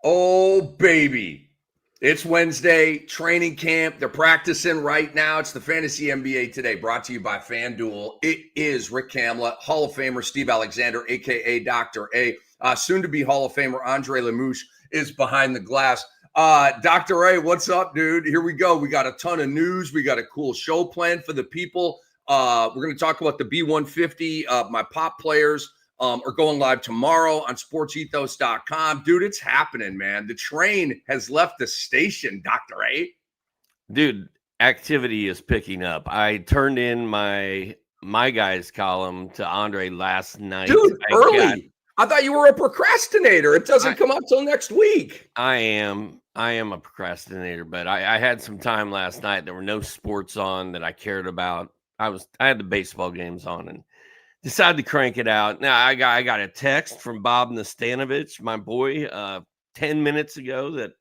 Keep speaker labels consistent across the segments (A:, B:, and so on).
A: Oh, baby. It's Wednesday, training camp. They're practicing right now. It's the Fantasy NBA Today, brought to you by FanDuel. It is Rick Kamla, Hall of Famer Steve Alexander, a.k.a. Dr. A. Soon-to-be Hall of Famer Andre Lamouche is behind the glass. Dr. A, what's up, dude? Here we go. We got a ton of news. We got a cool show planned for the people. We're going to talk about the B150, my pop players. Are going live tomorrow on sportsethos.com. Dude, it's happening, man. The train has left the station, Dr. A.
B: Dude, activity is picking up. I turned in my guys column to Andre last night.
A: Dude, early. I thought you were a procrastinator. It doesn't come out till next week.
B: I am a procrastinator, but I had some time last night. There were no sports on that I cared about. I had the baseball games on and decided to crank it out. Now, I got a text from Bob Nastanovich, my boy, 10 minutes ago that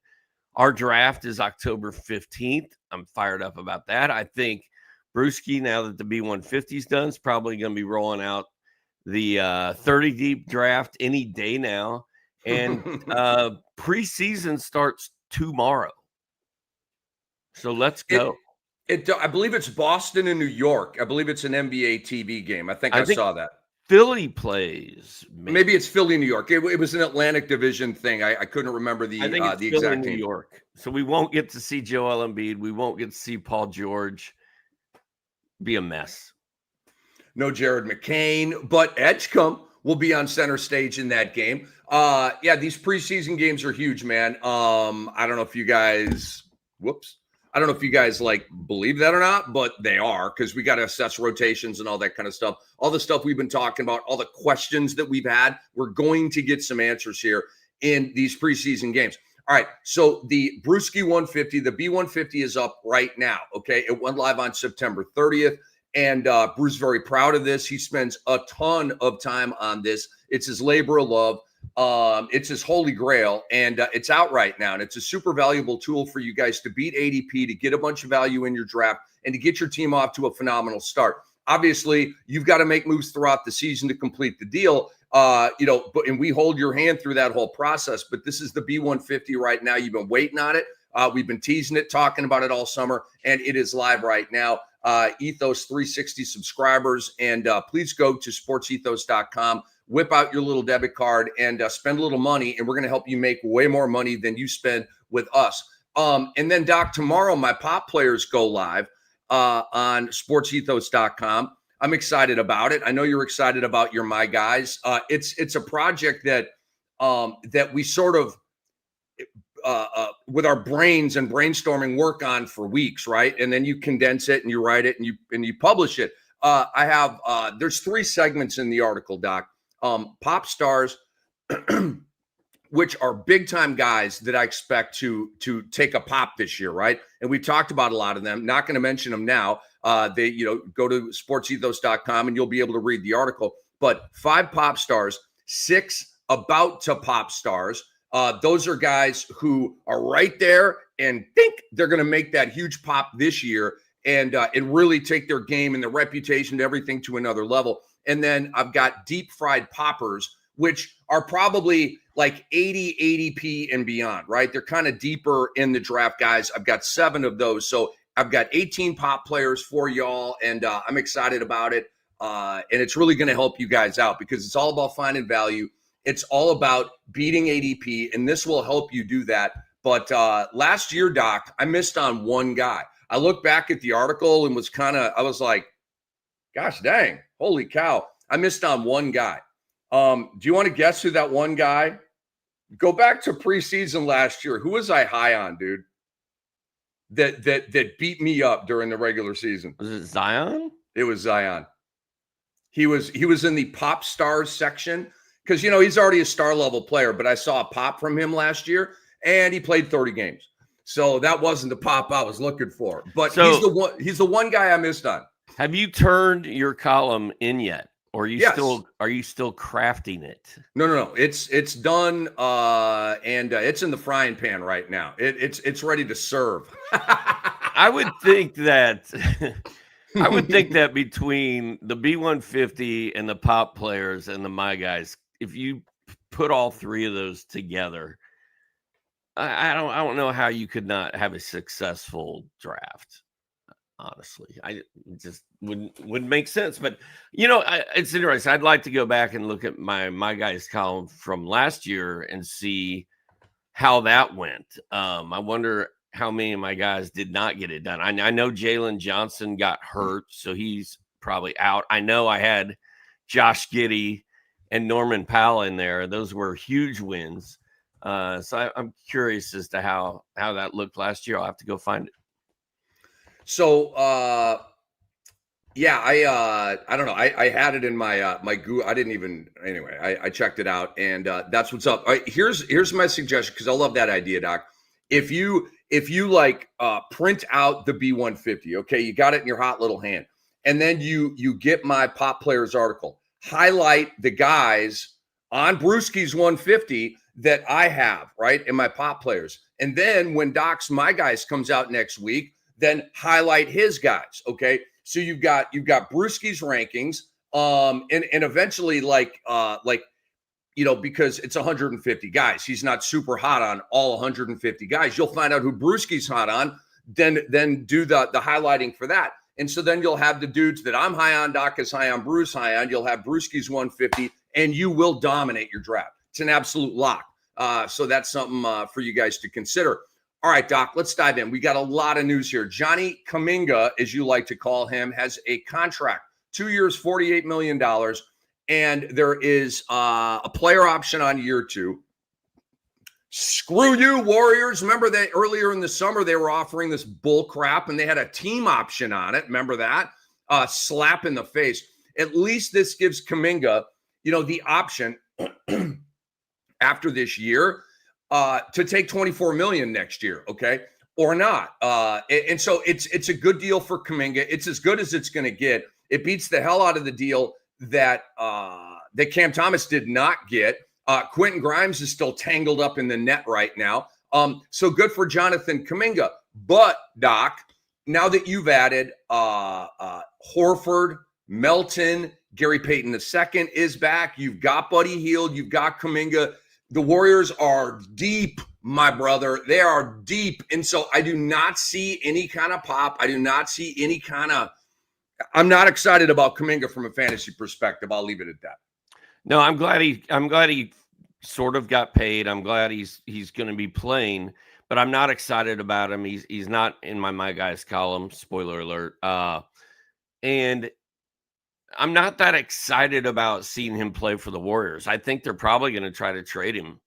B: our draft is October 15th. I'm fired up about that. I think Brewski, now that the B150 is done, is probably going to be rolling out the 30-deep draft any day now. And preseason starts tomorrow. So let's go.
A: I believe it's Boston and New York. I believe it's an NBA TV game. I think I saw that.
B: Philly plays.
A: Maybe it's Philly, New York. It was an Atlantic Division thing. I couldn't remember the exact
B: New York. So we won't get to see Joel Embiid. We won't get to see Paul George. Be a mess.
A: No Jared McCain, but Edgecombe will be on center stage in that game. These preseason games are huge, man. I don't know if you guys believe that or not, but they are, because we got to assess rotations and all that kind of stuff. All the stuff we've been talking about, all the questions that we've had, we're going to get some answers here in these preseason games. All right, so the Brewski 150, the B150 is up right now, okay? It went live on September 30th, and Bruce is very proud of this. He spends a ton of time on this. It's his labor of love. It's his holy grail, and it's out right now, and it's a super valuable tool for you guys to beat ADP, to get a bunch of value in your draft, and to get your team off to a phenomenal start. Obviously, you've got to make moves throughout the season to complete the deal, and we hold your hand through that whole process. But this is the B150 right now. You've been waiting on it. We've been teasing it, talking about it all summer, and it is live right now. Ethos 360 subscribers, and please go to sportsethos.com. Whip out your little debit card and spend a little money, and we're going to help you make way more money than you spend with us. And then, Doc, tomorrow my pop players go live on sportsethos.com. I'm excited about it. I know you're excited about your My Guys. It's a project that we sort of with our brains and brainstorming work on for weeks, right? And then you condense it and you write it and you publish it. There's 3 segments in the article, Doc. Pop stars, which are big time guys that I expect to take a pop this year, right? And we talked about a lot of them. Not going to mention them now. Go to sportsethos.com and you'll be able to read the article. But 5 pop stars, 6 about to pop stars. Those are guys who are right there and think they're going to make that huge pop this year and really take their game and their reputation and everything to another level. And then I've got deep fried poppers, which are probably like 80 ADP and beyond, right? They're kind of deeper in the draft, guys. I've got 7 of those. So I've got 18 pop players for y'all, and I'm excited about it. And it's really going to help you guys out because it's all about finding value. It's all about beating ADP, and this will help you do that. But last year, Doc, I missed on one guy. I looked back at the article and I was like, gosh dang, holy cow. I missed on one guy. Do you want to guess who that one guy? Go back to preseason last year. Who was I high on, dude? That beat me up during the regular season.
B: Was it Zion?
A: It was Zion. He was in the pop stars section because, he's already a star level player, but I saw a pop from him last year and he played 30 games. So that wasn't the pop I was looking for, but he's the one guy I missed on.
B: Have you turned your column in yet? Or are you still crafting it? No.
A: It's done and it's in the frying pan right now. It's ready to serve.
B: I would think that between the B150 and the pop players and the My Guys, if you put all 3 of those together, I don't know how you could not have a successful draft. Honestly, I just wouldn't make sense. But it's interesting. I'd like to go back and look at my guys column from last year and see how that went. I wonder how many of my guys did not get it done. I know Jalen Johnson got hurt, so he's probably out. I know I had Josh Giddey and Norman Powell in there. Those were huge wins. So I'm curious as to how that looked last year. I'll have to go find it.
A: So yeah, I don't know. I had it in my my Google. I didn't even anyway. I checked it out, and that's what's up. All right, here's my suggestion, because I love that idea, Doc. If you like print out the B150, okay, you got it in your hot little hand, and then you get my Pop Players article. Highlight the guys on Brewski's 150 that I have, right, in my Pop Players, and then when Doc's My Guys comes out next week, then highlight his guys, okay. So you've got Brewski's rankings, and eventually because it's 150 guys, he's not super hot on all 150 guys. You'll find out who Brewski's hot on, then do the highlighting for that. And so then you'll have the dudes that I'm high on, Doc is high on, Bruce high on. You'll have Brewski's 150, and you will dominate your draft. It's an absolute lock. So that's something for you guys to consider. All right, Doc, let's dive in. We got a lot of news here. Johnny Kuminga, as you like to call him, has a contract, 2 years, $48 million. And there is a player option on year 2. Screw you, Warriors. Remember that earlier in the summer, they were offering this bull crap, and they had a team option on it. Remember that? Slap in the face. At least this gives Kuminga, the option after this year to take $24 million next year, okay, or not. And so it's a good deal for Kuminga. It's as good as it's going to get. It beats the hell out of the deal that Cam Thomas did not get. Quentin Grimes is still tangled up in the net right now. So good for Jonathan Kuminga. But, Doc, now that you've added Horford, Melton, Gary Payton II is back. You've got Buddy Hield. You've got Kuminga. The Warriors are deep, my brother. They are deep. And so I do not see any kind of pop. I do not see any kind of – I'm not excited about Kuminga from a fantasy perspective. I'll leave it at that.
B: No, I'm glad he sort of got paid. I'm glad he's going to be playing, but I'm not excited about him. He's not in my guys column. Spoiler alert. And I'm not that excited about seeing him play for the Warriors. I think they're probably going to try to trade him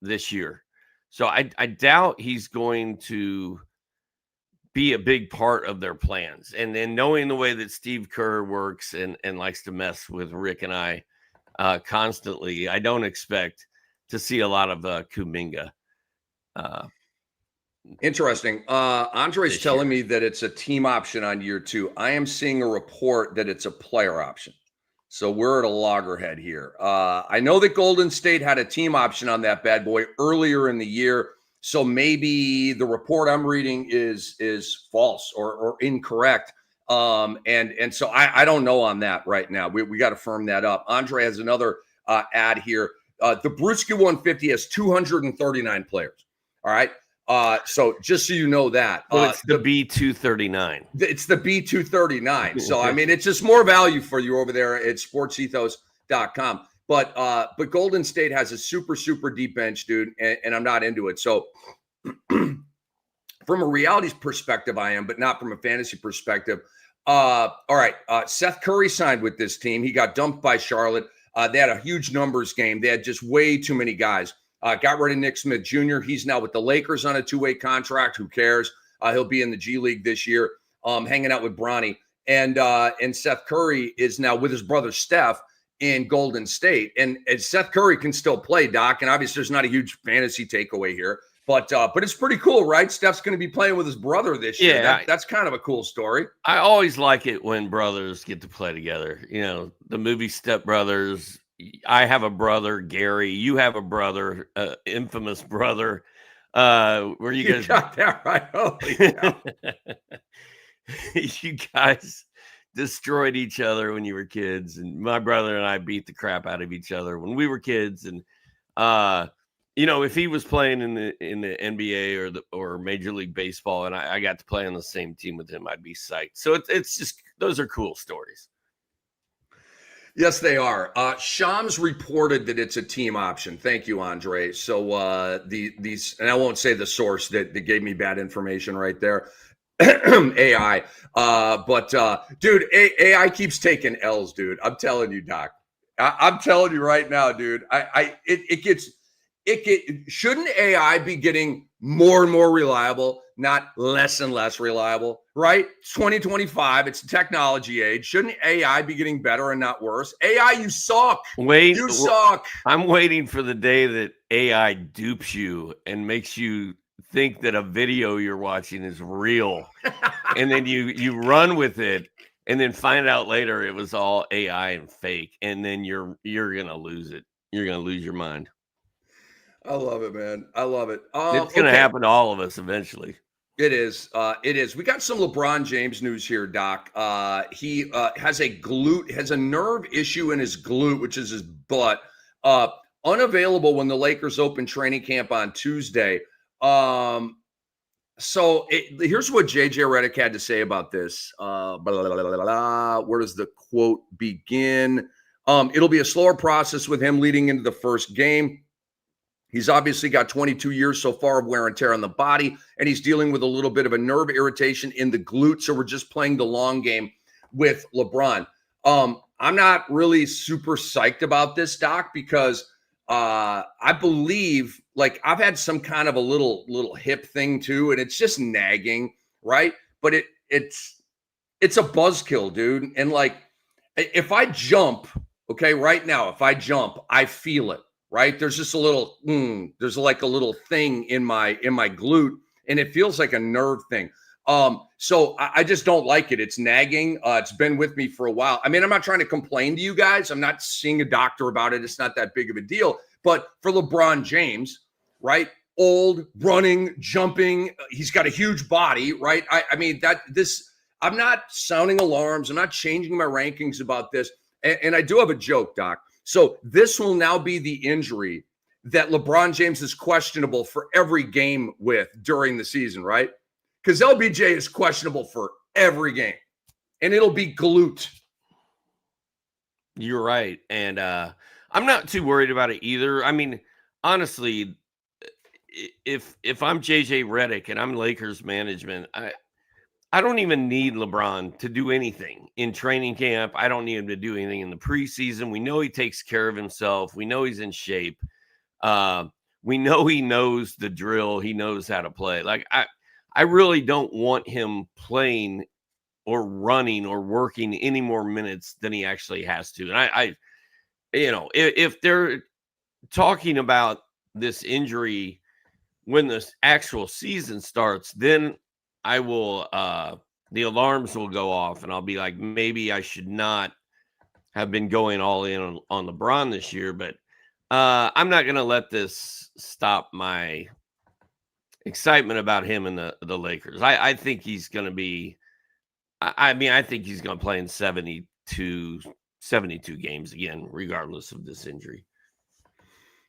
B: this year. So I doubt he's going to be a big part of their plans. And then knowing the way that Steve Kerr works and likes to mess with Rick and I constantly, I don't expect to see a lot of Kuminga.
A: Interesting. Andre's telling me that it's a team option on year 2. I am seeing a report that it's a player option. So we're at a loggerhead here. I know that Golden State had a team option on that bad boy earlier in the year. So maybe the report I'm reading is false or incorrect. And so I don't know on that right now. We got to firm that up. Andre has another ad here. The Brewski 150 has 239 players. All right. So just so you know that.
B: Well, it's the B239.
A: It's the B239. So, I mean, it's just more value for you over there at sportsethos.com. But Golden State has a super, super deep bench, dude, and I'm not into it. So from a reality perspective, I am, but not from a fantasy perspective. All right, Seth Curry signed with this team. He got dumped by Charlotte. They had a huge numbers game. They had just way too many guys. Got rid of Nick Smith Jr. He's now with the Lakers on a 2-way contract. Who cares? He'll be in the G League this year, hanging out with Bronny. And Seth Curry is now with his brother Steph in Golden State. And Seth Curry can still play, Doc. And obviously there's not a huge fantasy takeaway here. But it's pretty cool, right? Steph's going to be playing with his brother this year.
B: Yeah,
A: That's kind of a cool story.
B: I always like it when brothers get to play together. You know, the movie Step Brothers. I have a brother, Gary. You have a brother, infamous brother. Where you guys
A: got that right? Holy cow.
B: You guys destroyed each other when you were kids, and my brother and I beat the crap out of each other when we were kids. And if he was playing in the NBA or Major League Baseball, and I got to play on the same team with him, I'd be psyched. So it's just, those are cool stories.
A: Yes, they are. Shams reported that it's a team option. Thank you, Andre. So these, and I won't say the source that gave me bad information right there. AI. But dude, AI keeps taking L's, dude. I'm telling you, Doc. I'm telling you right now, dude. Shouldn't AI be getting more and more reliable, not less and less reliable, right? It's 2025. It's a technology age. Shouldn't AI be getting better and not worse? AI, you suck. You suck.
B: I'm waiting for the day that AI dupes you and makes you think that a video you're watching is real. And then you run with it and then find out later it was all AI and fake. And then you're going to lose it. You're going to lose your mind.
A: I love it, man. I love it.
B: It's going to happen to all of us eventually.
A: It is. It is. We got some LeBron James news here, Doc. He has a nerve issue in his glute, which is his butt. Unavailable when the Lakers open training camp on Tuesday. So here's what JJ Redick had to say about this. Where does the quote begin? It'll be a slower process with him leading into the first game. He's obviously got 22 years so far of wear and tear on the body, and he's dealing with a little bit of a nerve irritation in the glute. So we're just playing the long game with LeBron. I'm not really super psyched about this, Doc, because I believe, like, I've had some kind of a little hip thing too, and it's just nagging, right? But it's a buzzkill, dude. And like, if I jump, okay, right now, if I jump, I feel it. Right. There's just a little, there's like a little thing in my glute, and it feels like a nerve thing. So I just don't like it. It's nagging. It's been with me for a while. I mean, I'm not trying to complain to you guys. I'm not seeing a doctor about it. It's not that big of a deal. But for LeBron James, right? Old, running, jumping. He's got a huge body, right? I mean, I'm not sounding alarms. I'm not changing my rankings about this. And I do have a joke, Doc. So this will now be the injury that LeBron James is questionable for every game with during the season, right? Because LBJ is questionable for every game, and it'll be glute.
B: You're right. And I'm not too worried about it either. I mean, honestly, if I'm JJ Redick and I'm Lakers management, I don't even need LeBron to do anything in training camp. I don't need him to do anything in the preseason. We know he takes care of himself. We know he's in shape. We know he knows the drill. He knows how to play. Like, I really don't want him playing or running or working any more minutes than he actually has to. And if they're talking about this injury when the actual season starts, then I will, the alarms will go off, and I'll be like, maybe I should not have been going all in on LeBron this year, but I'm not going to let this stop my excitement about him and the Lakers. I think he's going to be, I think he's going to play in 72 games again, regardless of this injury.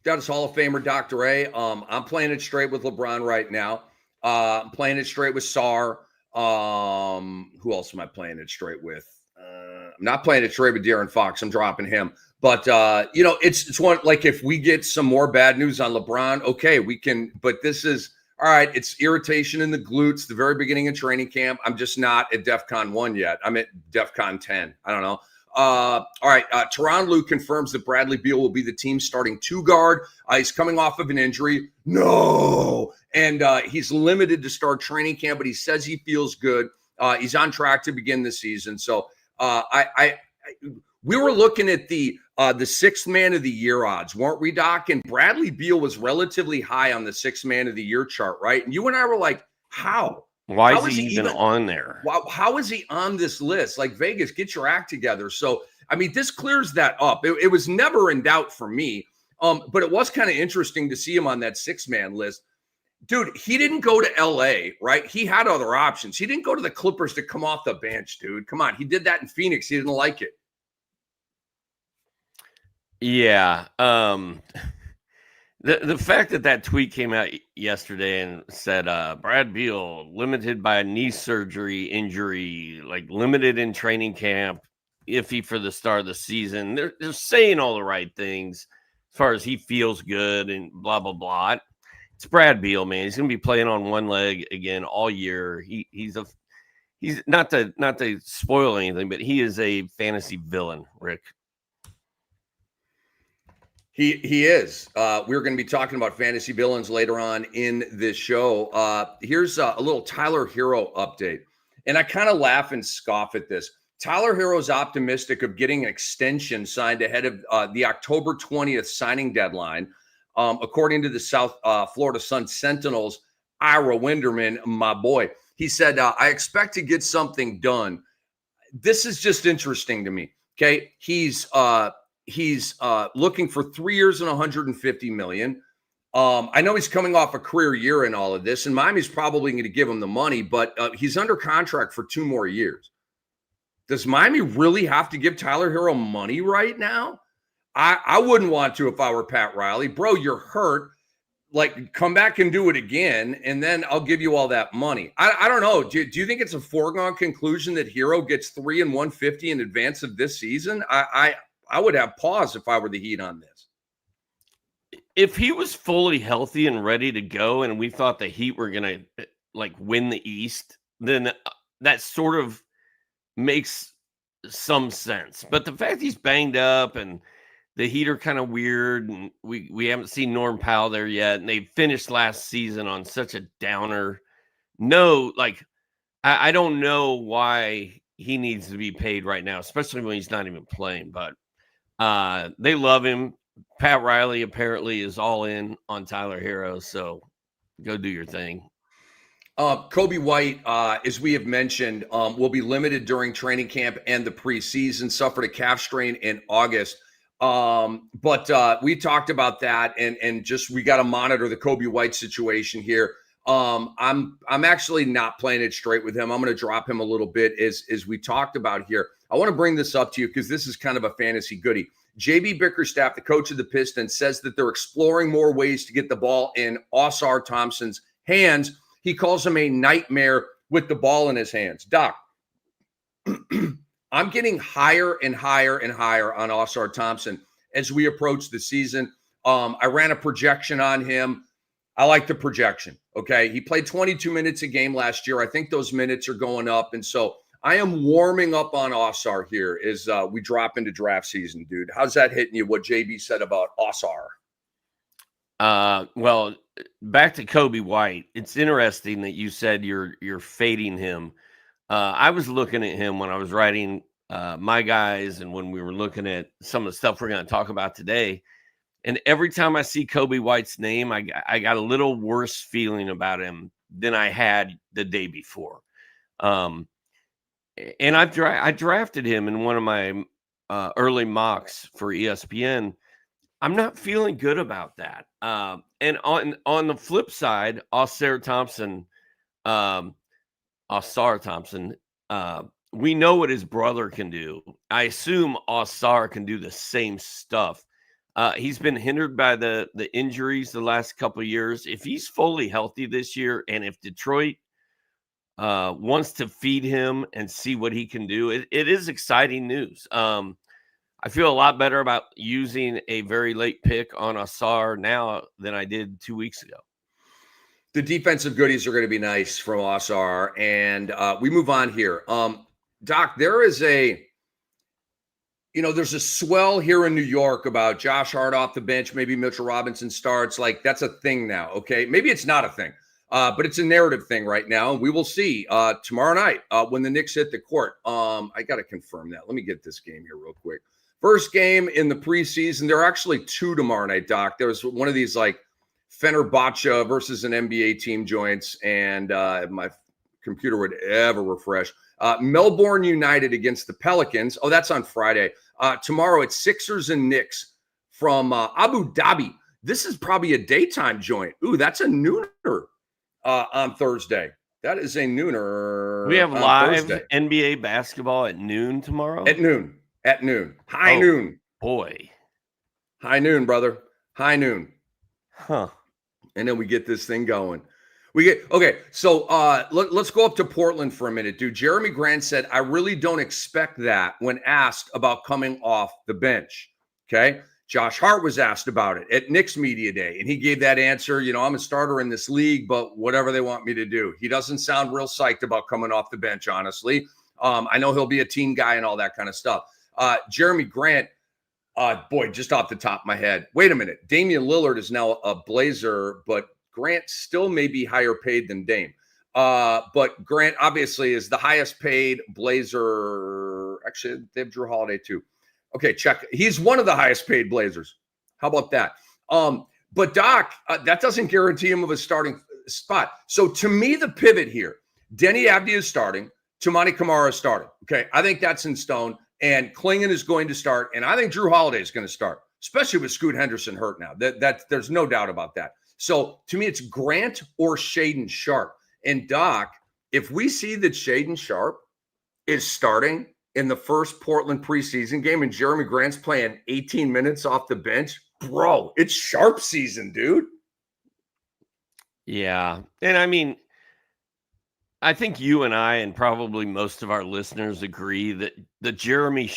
A: Got his Hall of Famer, Dr. A. I'm playing it straight with LeBron right now. I'm playing it straight with Sarr. Who else am I playing it straight with? I'm not playing it straight with De'Aaron Fox. I'm dropping him. But, it's one, like, if we get some more bad news on LeBron, okay, we can. But this is, all right, it's irritation in the glutes, the very beginning of training camp. I'm just not at DEFCON 1 yet. I'm at DEFCON 10. I don't know. All right. Teron Lue confirms that Bradley Beal will be the team's starting two guard. He's coming off of an injury. No. And he's limited to start training camp, but he says he feels good. He's on track to begin the season. So we were looking at the sixth man of the year odds, weren't we, Doc? And Bradley Beal was relatively high on the sixth man of the year chart, right? And you and I were like, how?
B: Why is he even on there?
A: How is he on this list? Like, Vegas, get your act together. So, I mean, this clears that up. It was never in doubt for me. But it was kind of interesting to see him on that six-man list. Dude, he didn't go to LA, right? He had other options. He didn't go to the Clippers to come off the bench, dude. Come on. He did that in Phoenix. He didn't like it.
B: The fact that tweet came out yesterday and said Brad Beal limited by a knee surgery injury, like limited in training camp, iffy for the start of the season. They're saying all the right things as far as he feels good and blah blah blah. It's Brad Beal, man. He's going to be playing on one leg again all year. He's not to spoil anything, but he is a fantasy villain, Rick.
A: He is. We're going to be talking about fantasy villains later on in this show. Here's a little Tyler Hero update. And I kind of laugh and scoff at this. Tyler Hero's optimistic of getting an extension signed ahead of the October 20th signing deadline. According to the South Florida Sun Sentinel's Ira Winderman, my boy, he said, I expect to get something done. This is just interesting to me. Okay. He's looking for 3 years and $150 million. I know he's coming off a career year in all of this, and Miami's probably going to give him the money, but he's under contract for 2 more years. Does Miami really have to give Tyler Hero money right now? I wouldn't want to if I were Pat Riley. Bro, you're hurt. Like, come back and do it again, and then I'll give you all that money. I don't know. Do you think it's a foregone conclusion that Hero gets 3 and 150 in advance of this season? I would have pause if I were the Heat on this.
B: If he was fully healthy and ready to go, and we thought the Heat were going to like win the East, then that sort of makes some sense. But the fact he's banged up and the Heat are kind of weird, and we haven't seen Norm Powell there yet, and they finished last season on such a downer. No, like I don't know why he needs to be paid right now, especially when he's not even playing. But they love him. Pat Riley apparently is all in on Tyler Hero, so go do your thing.
A: Kobe White, as we have mentioned, will be limited during training camp and the preseason. Suffered a calf strain in August. But we talked about that, and just we got to monitor the Kobe White situation here. I'm actually not playing it straight with him. I'm going to drop him a little bit as we talked about here. I want to bring this up to you because this is kind of a fantasy goodie. JB Bickerstaff, the coach of the Pistons, says that they're exploring more ways to get the ball in Ausar Thompson's hands. He calls him a nightmare with the ball in his hands. Doc, I'm getting higher and higher and higher on Ausar Thompson as we approach the season. I ran a projection on him. I like the projection, okay? He played 22 minutes a game last year. I think those minutes are going up, and so I am warming up on Ausar here as we drop into draft season, dude. How's that hitting you, what JB said about Ausar?
B: Well, back to Kobe White. It's interesting that you said you're fading him. I was looking at him when I was writing my guys and when we were looking at some of the stuff we're going to talk about today. And every time I see Kobe White's name, I got a little worse feeling about him than I had the day before. And I drafted him in one of my early mocks for ESPN. I'm not feeling good about that. And on the flip side, Ausar Thompson, we know what his brother can do. I assume Ausar can do the same stuff. He's been hindered by the injuries the last couple of years. If he's fully healthy this year, and if Detroit wants to feed him and see what he can do, it is exciting news. I feel a lot better about using a very late pick on Ausar now than I did 2 weeks ago.
A: The defensive goodies are going to be nice from Ausar, and we move on here. Doc, there's a swell here in New York about Josh Hart off the bench. Maybe Mitchell Robinson starts. Like, that's a thing now, okay? Maybe it's not a thing, but it's a narrative thing right now. We will see tomorrow night when the Knicks hit the court. I got to confirm that. Let me get this game here real quick. First game in the preseason. There are actually 2 tomorrow night, Doc. There's one of these, like, Fenerbahce versus an NBA team joints, and my computer would ever refresh. Melbourne United against the Pelicans. Oh, that's on Friday. Tomorrow it's Sixers and Knicks from Abu Dhabi. This is probably a daytime joint. Ooh, that's a nooner on Thursday. That is a nooner.
B: We have live Thursday. NBA basketball at noon tomorrow?
A: At noon. High noon.
B: Boy.
A: High noon, brother. High noon.
B: Huh.
A: And then we get this thing going. Okay. So let's go up to Portland for a minute, dude. Jeremy Grant said, "I really don't expect that" when asked about coming off the bench. Okay. Josh Hart was asked about it at Knicks Media Day, and he gave that answer. I'm a starter in this league, but whatever they want me to do. He doesn't sound real psyched about coming off the bench, honestly. I know he'll be a team guy and all that kind of stuff. Jeremy Grant, boy, just off the top of my head. Wait a minute. Damian Lillard is now a Blazer, but Grant still may be higher paid than Dame. But Grant obviously is the highest paid Blazer. Actually, they have Drew Holiday too. Okay, check. He's one of the highest paid Blazers. How about that? But Doc, that doesn't guarantee him of a starting spot. So to me, the pivot here, Denny Avdia is starting. Toumani Camara is starting. Okay, I think that's in stone. And Klingon is going to start. And I think Drew Holiday is going to start, especially with Scoot Henderson hurt now. That there's no doubt about that. So to me, it's Grant or Shaedon Sharpe. And Doc, if we see that Shaedon Sharpe is starting in the first Portland preseason game and Jeremy Grant's playing 18 minutes off the bench, bro, it's Sharpe season, dude.
B: Yeah. And I mean, I think you and I and probably most of our listeners agree that the Jeremy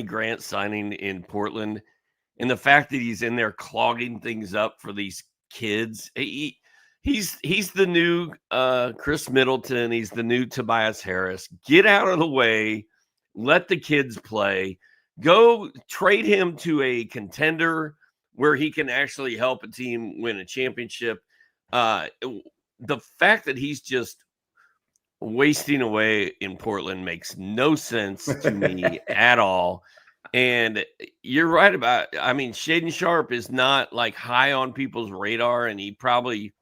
B: Grant signing in Portland and the fact that he's in there clogging things up for these kids, he's the new Chris Middleton. He's the new Tobias Harris. Get out of the way. Let the kids play. Go trade him to a contender where he can actually help a team win a championship. The fact that he's just wasting away in Portland makes no sense to me at all. And you're right about, I mean, Shaedon Sharpe is not like high on people's radar, and he probably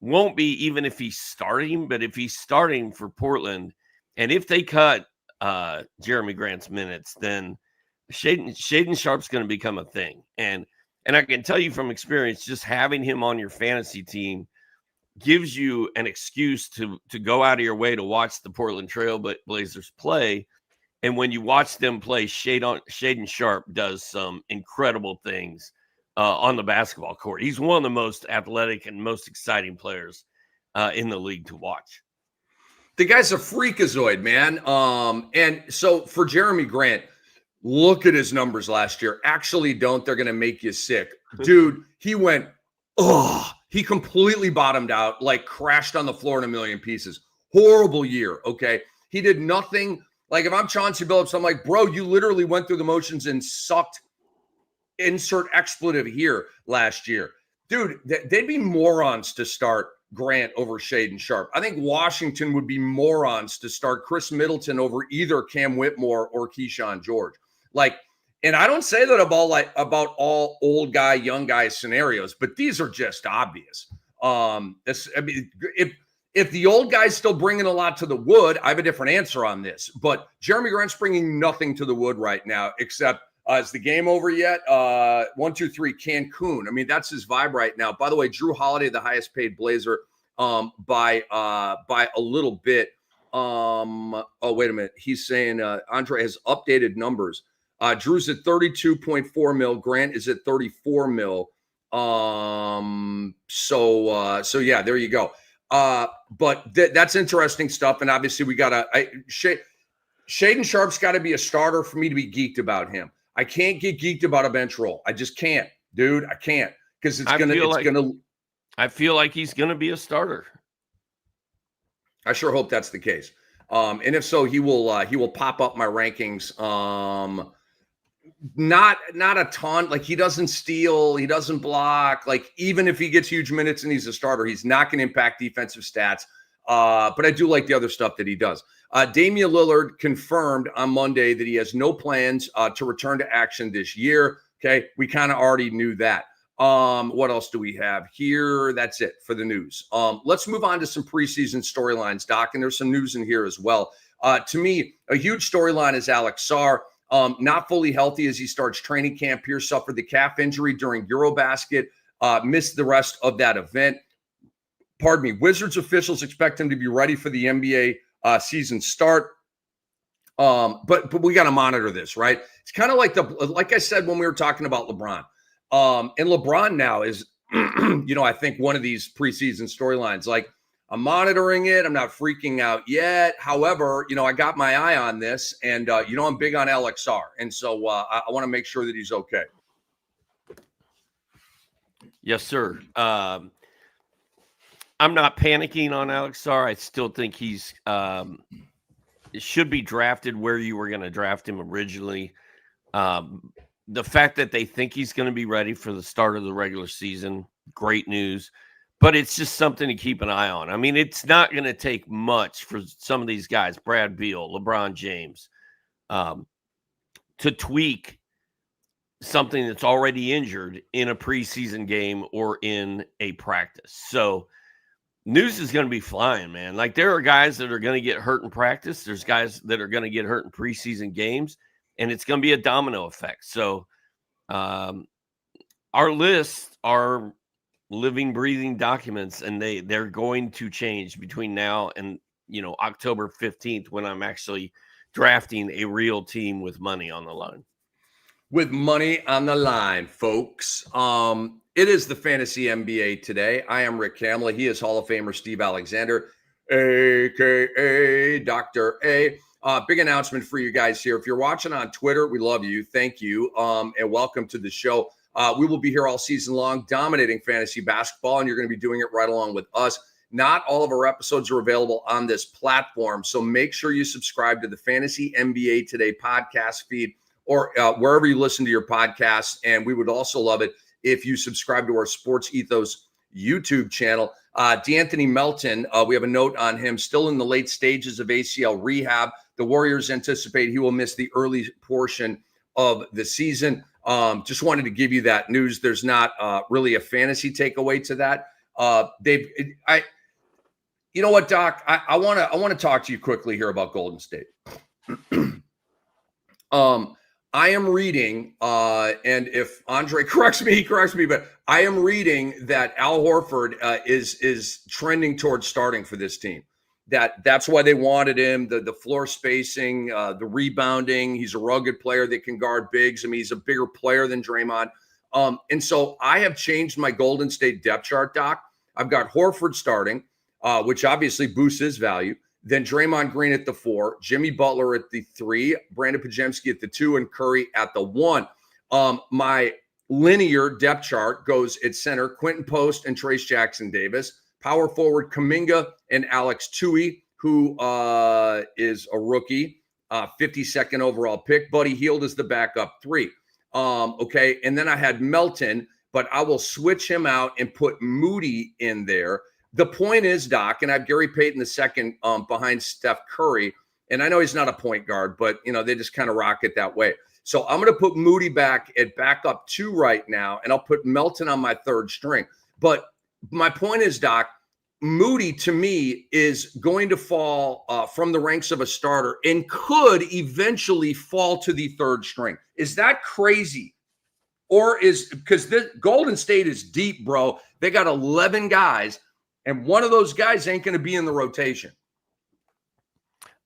B: won't be even if he's starting, but if he's starting for Portland, and if they cut Jeremy Grant's minutes, then Shaedon Sharpe's going to become a thing. And I can tell you from experience, just having him on your fantasy team gives you an excuse to go out of your way to watch the Portland Trail Blazers play. And when you watch them play, Shaedon Sharpe does some incredible things on the basketball court. He's one of the most athletic and most exciting players in the league to watch.
A: The guy's a freakazoid, man. And so for Jeremy Grant, look at his numbers last year. Actually, don't. They're going to make you sick. Dude, he went, he completely bottomed out, like crashed on the floor in a million pieces. Horrible year, okay? He did nothing. Like, if I'm Chauncey Billups, I'm like, bro, you literally went through the motions and sucked, insert expletive here last year. Dude, they'd be morons to start Grant over Shaedon Sharpe. I think Washington would be morons to start Chris Middleton over either Cam Whitmore or Keyshawn George. Like, and I don't say that about all old guy, young guy scenarios, but these are just obvious. If the old guy's still bringing a lot to the wood, I have a different answer on this. But Jeremy Grant's bringing nothing to the wood right now, except is the game over yet? 1, 2, 3, Cancun. I mean, that's his vibe right now. By the way, Drew Holiday, the highest paid Blazer, by a little bit. Oh, wait a minute. He's saying Andre has updated numbers. Drew's at 32.4 mil. Grant is at 34 mil. So yeah, there you go. But that's interesting stuff. And obviously we got Shaedon Sharpe's got to be a starter for me to be geeked about him. I can't get geeked about a bench roll. I just can't, dude. I can't, because I feel like he's going to be a starter. I sure hope that's the case. And if so, he will pop up my rankings. Not a ton. Like, he doesn't steal, he doesn't block. Like, even if he gets huge minutes and he's a starter, he's not going to impact defensive stats. But I do like the other stuff that he does. Damian Lillard confirmed on Monday that he has no plans to return to action this year. Okay, we kind of already knew that. What else do we have here? That's it for the news. Let's move on to some preseason storylines, Doc. And there's some news in here as well. To me, a huge storyline is Alex Sarr. Not fully healthy as he starts training camp here, suffered the calf injury during Eurobasket, missed the rest of that event. Pardon me. Wizards officials expect him to be ready for the NBA season start. But we got to monitor this, right? It's kind of like I said when we were talking about LeBron. And LeBron now is, I think one of these preseason storylines. Like, I'm monitoring it. I'm not freaking out yet. However, I got my eye on this, and I'm big on LXR, and so I want to make sure that he's okay.
B: Yes, sir. I'm not panicking on LXR. I still think he's should be drafted where you were going to draft him originally. The fact that they think he's going to be ready for the start of the regular season, great news. But it's just something to keep an eye on. I mean, it's not going to take much for some of these guys, Brad Beal, LeBron James, to tweak something that's already injured in a preseason game or in a practice. So news is going to be flying, man. Like, there are guys that are going to get hurt in practice. There's guys that are going to get hurt in preseason games, and it's going to be a domino effect. So our lists are living, breathing documents, and they're going to change between now and October 15th, when I'm actually drafting a real team with money on the line.
A: With money on the line, folks. It is the Fantasy NBA today. I am Rick Kamla. He is Hall of Famer Steve Alexander, a.k.a. Dr. A. Big announcement for you guys here. If you're watching on Twitter, we love you. Thank you, and welcome to the show. We will be here all season long, dominating fantasy basketball, and you're going to be doing it right along with us. Not all of our episodes are available on this platform, so make sure you subscribe to the Fantasy NBA Today podcast feed or wherever you listen to your podcasts. And we would also love it if you subscribe to our Sports Ethos YouTube channel. D'Anthony Melton, we have a note on him, still in the late stages of ACL rehab. The Warriors anticipate he will miss the early portion of the season. Just wanted to give you that news. There's not really a fantasy takeaway to that. You know what, Doc? I want to talk to you quickly here about Golden State. I am reading, and if Andre corrects me, he corrects me, but I am reading that Al Horford is trending towards starting for this team. That's why they wanted him, the floor spacing, the rebounding. He's a rugged player that can guard bigs. I mean, he's a bigger player than Draymond. And so I have changed my Golden State depth chart, Doc. I've got Horford starting, which obviously boosts his value. Then Draymond Green at the 4, Jimmy Butler at the 3, Brandon Podziemski at the 2, and Curry at the 1. My linear depth chart goes at center, Quentin Post and Trace Jackson Davis. Power forward, Kuminga and Alex Tui, who is a rookie, 52nd overall pick. Buddy Hield is the backup 3. Okay, and then I had Melton, but I will switch him out and put Moody in there. The point is, Doc, and I have Gary Payton the second behind Steph Curry, and I know he's not a point guard, but they just kind of rock it that way. So I'm going to put Moody back at backup 2 right now, and I'll put Melton on my 3rd string. But my point is, Doc, Moody to me is going to fall from the ranks of a starter and could eventually fall to the 3rd string. Is that crazy? Or because the Golden State is deep, bro. They got 11 guys. And one of those guys ain't going to be in the rotation.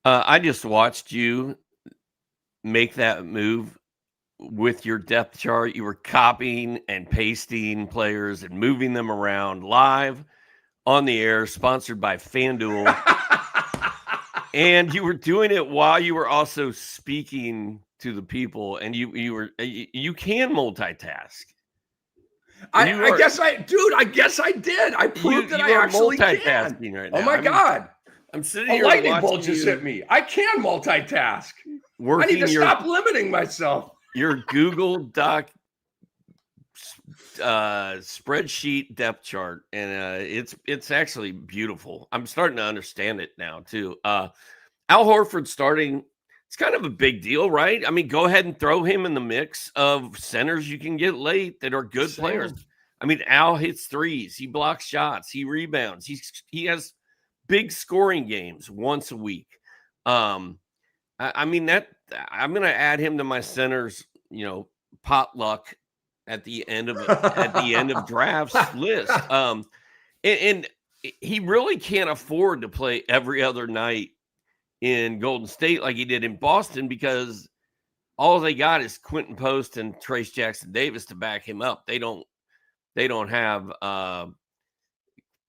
B: I just watched you make that move with your depth chart. You were copying and pasting players and moving them around live on the air, sponsored by FanDuel. And you were doing it while you were also speaking to the people. And you can multitask.
A: I guess I did. I proved that I actually can.
B: Right now.
A: Oh my God.
B: I'm sitting here.
A: A lightning bolt just hit me. I can multitask. I need to stop limiting myself.
B: Your Google Doc spreadsheet depth chart, and it's actually beautiful. I'm starting to understand it now too. Al Horford starting, it's kind of a big deal, right? I mean, go ahead and throw him in the mix of centers you can get late that are good players. I mean, Al hits threes, he blocks shots, he rebounds, he has big scoring games once a week. I mean, that I'm going to add him to my centers, potluck at the end of drafts list. And he really can't afford to play every other night in Golden State like he did in Boston, because all they got is Quentin Post and Trace Jackson Davis to back him up. They don't have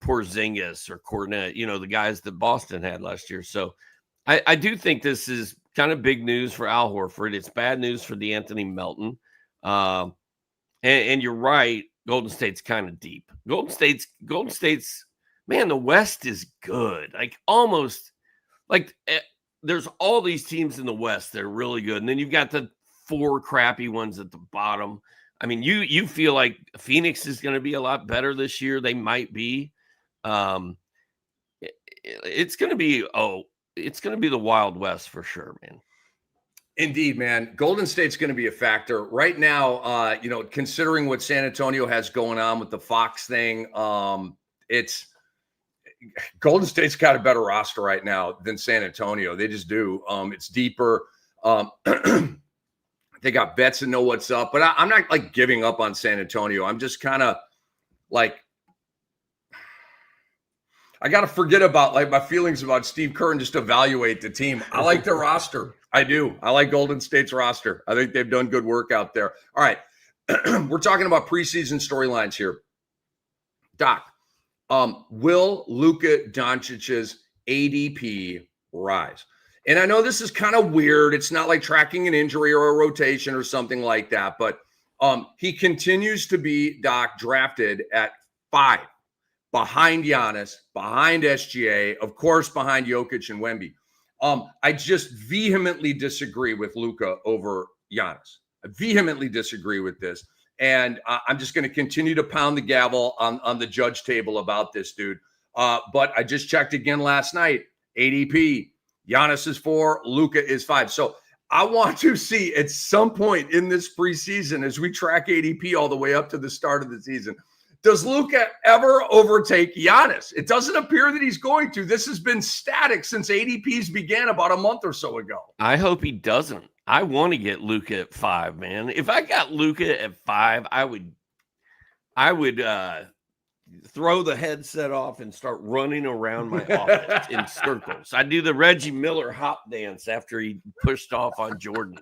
B: Porzingis or Cornet, the guys that Boston had last year. So I do think this is kind of big news for Al Horford. It's bad news for DeAnthony Melton. And you're right, Golden State's kind of deep. Golden State's, man, the West is good. There's all these teams in the West that are really good. And then you've got the 4 crappy ones at the bottom. I mean, you feel like Phoenix is going to be a lot better this year. They might be. It's going to be the Wild West for sure, man.
A: Indeed, man. Golden State's going to be a factor right now. Considering what San Antonio has going on with the Fox thing, it's Golden State's got a better roster right now than San Antonio. They just do. It's deeper. They got vets that know what's up, but I'm not like giving up on San Antonio. I'm just kind of like, I got to forget about like my feelings about Steve Kerr and just evaluate the team. I like their roster. I do. I like Golden State's roster. I think they've done good work out there. All right. We're talking about preseason storylines here. Doc, will Luka Doncic's ADP rise? And I know this is kind of weird. It's not like tracking an injury or a rotation or something like that, but he continues to be, Doc, drafted at 5. Behind Giannis, behind SGA, of course, behind Jokic and Wemby. I just vehemently disagree with Luka over Giannis. I vehemently disagree with this. And I'm just going to continue to pound the gavel on the judge table about this, dude. But I just checked again last night. ADP, Giannis is 4, Luka is 5. So I want to see at some point in this preseason, as we track ADP all the way up to the start of the season, does Luka ever overtake Giannis? It doesn't appear that he's going to. This has been static since ADPs began about a month or so ago.
B: I hope he doesn't. I want to get Luka at 5, man. If I got Luka at 5, I would throw the headset off and start running around my office in circles. I do the Reggie Miller hop dance after he pushed off on Jordan.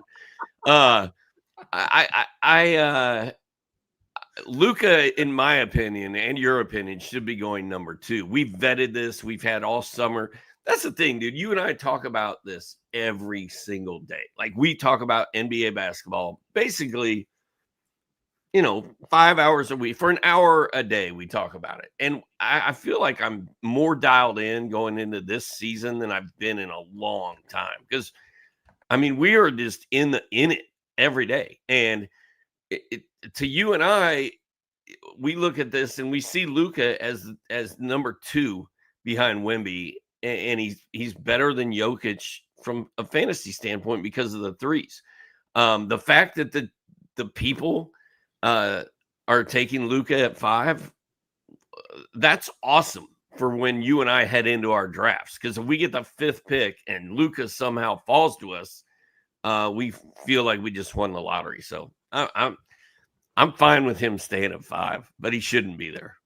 B: Luka, in my opinion, and your opinion, should be going number 2. We've vetted this. We've had all summer. That's the thing, dude. You and I talk about this every single day. Like, we talk about NBA basketball basically, 5 hours a week. For an hour a day, we talk about it. And I feel like I'm more dialed in going into this season than I've been in a long time. Because, we are just in it every day. And to you and I, we look at this and we see Luka as number 2 behind Wemby, and he's better than Jokic from a fantasy standpoint because of the threes. The fact that the people are taking Luka at 5, that's awesome for when you and I head into our drafts. Because if we get the 5th pick and Luka somehow falls to us, we feel like we just won the lottery. So I'm fine with him staying at 5, but he shouldn't be there.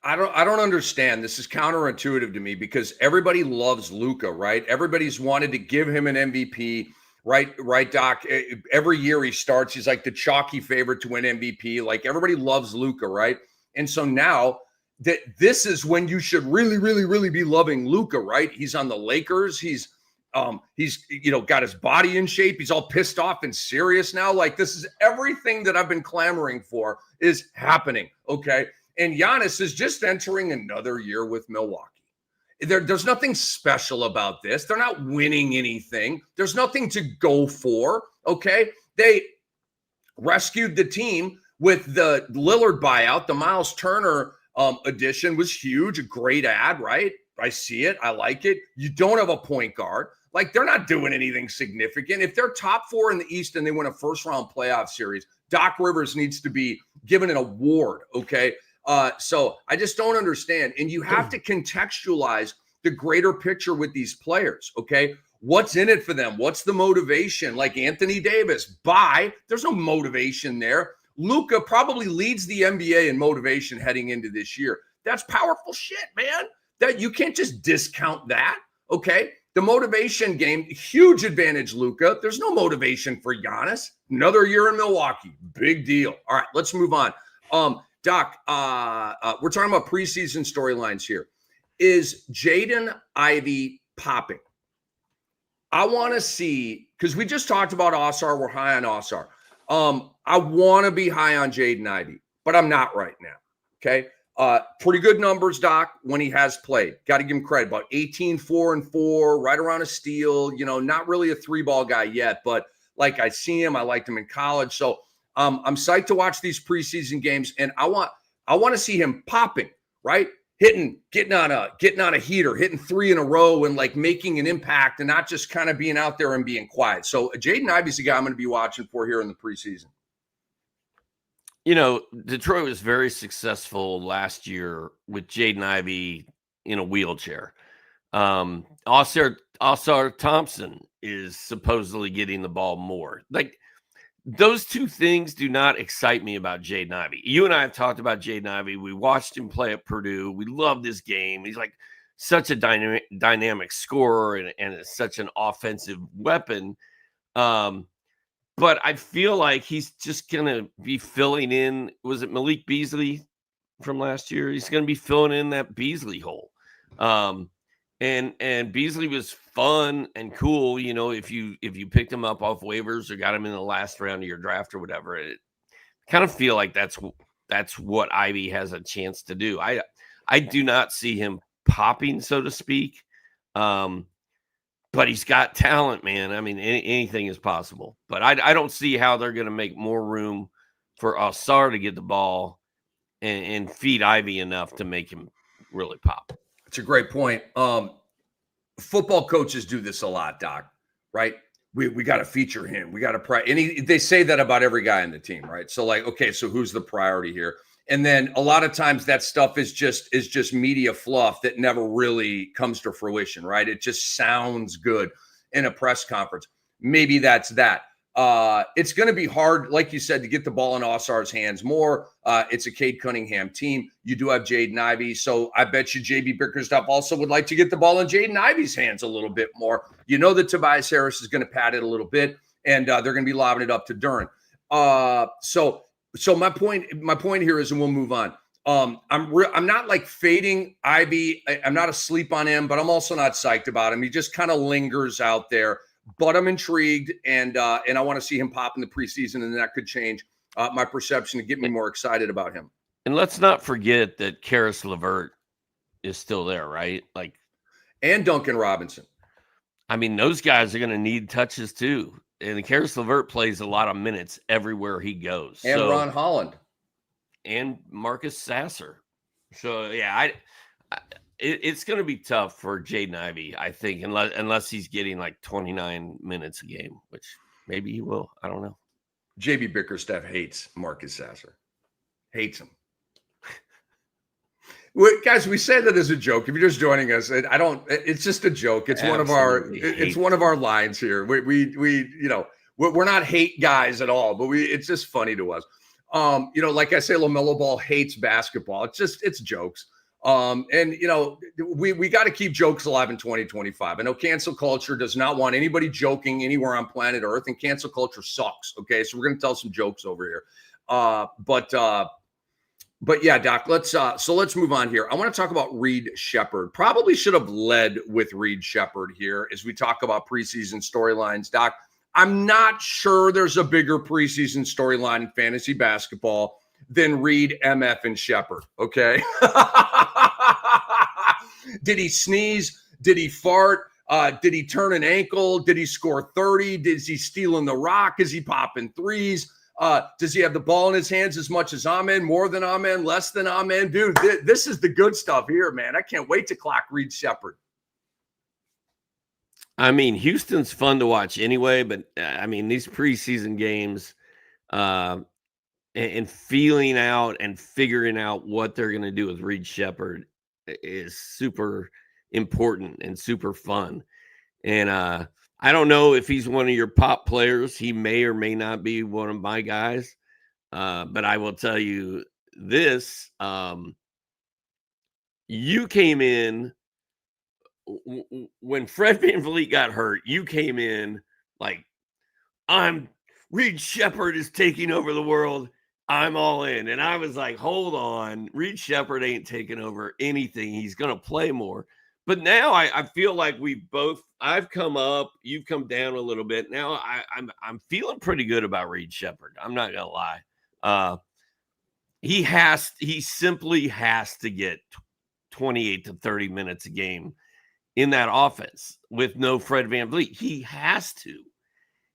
A: I don't understand. This is counterintuitive to me because everybody loves Luka, right? Everybody's wanted to give him an MVP, right, Doc? Every year he starts, he's like the chalky favorite to win MVP. Like, everybody loves Luka, right? And so now that this is when you should really, really, really be loving Luka, right? He's on the Lakers. He's got his body in shape. He's all pissed off and serious now. Like, this is everything that I've been clamoring for is happening. Okay. And Giannis is just entering another year with Milwaukee. There's nothing special about this. They're not winning anything. There's nothing to go for. Okay. They rescued the team with the Lillard buyout. The Miles Turner addition was huge. A great ad, right? I see it. I like it. You don't have a point guard. Like, they're not doing anything significant. If they're top 4 in the East and they win a first-round playoff series, Doc Rivers needs to be given an award, okay? So I just don't understand. And you have to contextualize the greater picture with these players, okay? What's in it for them? What's the motivation? Like Anthony Davis, there's no motivation there. Luka probably leads the NBA in motivation heading into this year. That's powerful shit, man. That you can't just discount that, okay? The motivation game, huge advantage, Luka. There's no motivation for Giannis. Another year in Milwaukee, big deal. All right, let's move on. Doc, we're talking about preseason storylines here. Is Jaden Ivey popping? I want to see, because we just talked about Ausar. We're high on Ausar. I want to be high on Jaden Ivey, but I'm not right now. Okay. Pretty good numbers, Doc, when he has played. Got to give him credit. About 18, 4 and 4, right around a steal. Not really a 3-ball guy yet, but like I see him, I liked him in college. So I'm psyched to watch these preseason games, and I want to see him popping, right? Getting on a heater, hitting 3 in a row, and like making an impact, and not just kind of being out there and being quiet. So Jaden Ivey's the guy I'm going to be watching for here in the preseason.
B: Detroit was very successful last year with Jaden Ivey in a wheelchair. Ausar Thompson is supposedly getting the ball more. Like, those two things do not excite me about Jaden Ivey. You and I have talked about Jaden Ivey. We watched him play at Purdue. We love this game. He's like such a dynamic scorer and such an offensive weapon. But I feel like he's just going to be filling in. Was it Malik Beasley from last year? He's going to be filling in that Beasley hole. And Beasley was fun and cool, if you picked him up off waivers or got him in the last round of your draft or whatever. It kind of feel like that's what Ivy has a chance to do. I do not see him popping, so to speak. But he's got talent, man. I mean, anything is possible. But I don't see how they're going to make more room for Ausar to get the ball and feed Ivy enough to make him really pop.
A: It's a great point. Football coaches do this a lot, Doc, right? We got to feature him. We got to they say that about every guy on the team, right? So like, okay, so who's the priority here? And then a lot of times that stuff is just media fluff that never really comes to fruition, right? It just sounds good in a press conference. Maybe that's that. It's going to be hard, like you said, to get the ball in Ausar's hands more. It's a Cade Cunningham team. You do have Jaden Ivey. So I bet you JB Bickerstaff also would like to get the ball in Jaden Ivey's hands a little bit more. That Tobias Harris is going to pad it a little bit, and they're going to be lobbing it up to Duren. So my point here is, and we'll move on. I'm not like fading Ivy. I'm not asleep on him, but I'm also not psyched about him. He just kind of lingers out there. But I'm intrigued, and I want to see him pop in the preseason, and that could change my perception and get me more excited about him.
B: And let's not forget that Karis LeVert is still there, right?
A: And Duncan Robinson.
B: I mean, those guys are going to need touches too. And Karis LeVert plays a lot of minutes everywhere he goes.
A: And Ron Holland.
B: And Marcus Sasser. So, yeah, it's going to be tough for Jaden Ivey, I think, unless he's getting like 29 minutes a game, which maybe he will. I don't know.
A: JB Bickerstaff hates Marcus Sasser. Hates him. Guys, we say that as a joke. If you're just joining us, it's just a joke. It's one of our lines here. We're not hate guys at all, but it's just funny to us. Like I say, LaMelo Ball hates basketball. It's jokes. We got to keep jokes alive in 2025. I know cancel culture does not want anybody joking anywhere on planet Earth, and cancel culture sucks. Okay, so we're going to tell some jokes over here. But yeah, Doc, let's move on here. I want to talk about Reed Sheppard. Probably should have led with Reed Sheppard here as we talk about preseason storylines. Doc, I'm not sure there's a bigger preseason storyline in fantasy basketball than Reed, MF, and Sheppard. Okay. Did he sneeze? Did he fart? Did he turn an ankle? Did he score 30? Is he stealing the rock? Is he popping threes? Does he have the ball in his hands as much as Amen, more than Amen, less than Amen? Dude, this is the good stuff here, man. I can't wait to clock Reed Sheppard.
B: I mean, Houston's fun to watch anyway, but I mean, these preseason games and feeling out and figuring out what they're going to do with Reed Sheppard is super important and super fun. And I don't know if he's one of your pop players. He may or may not be one of my guys. But I will tell you this. You came in when Fred VanVleet got hurt, you came in like, Reed Shepherd is taking over the world. I'm all in. And I was like, hold on. Reed Shepherd ain't taking over anything. He's going to play more. But now I feel like I've come up, you've come down a little bit. Now I'm feeling pretty good about Reed Shepherd. I'm not going to lie. He simply has to get 28 to 30 minutes a game in that offense with no Fred VanVleet. He has to.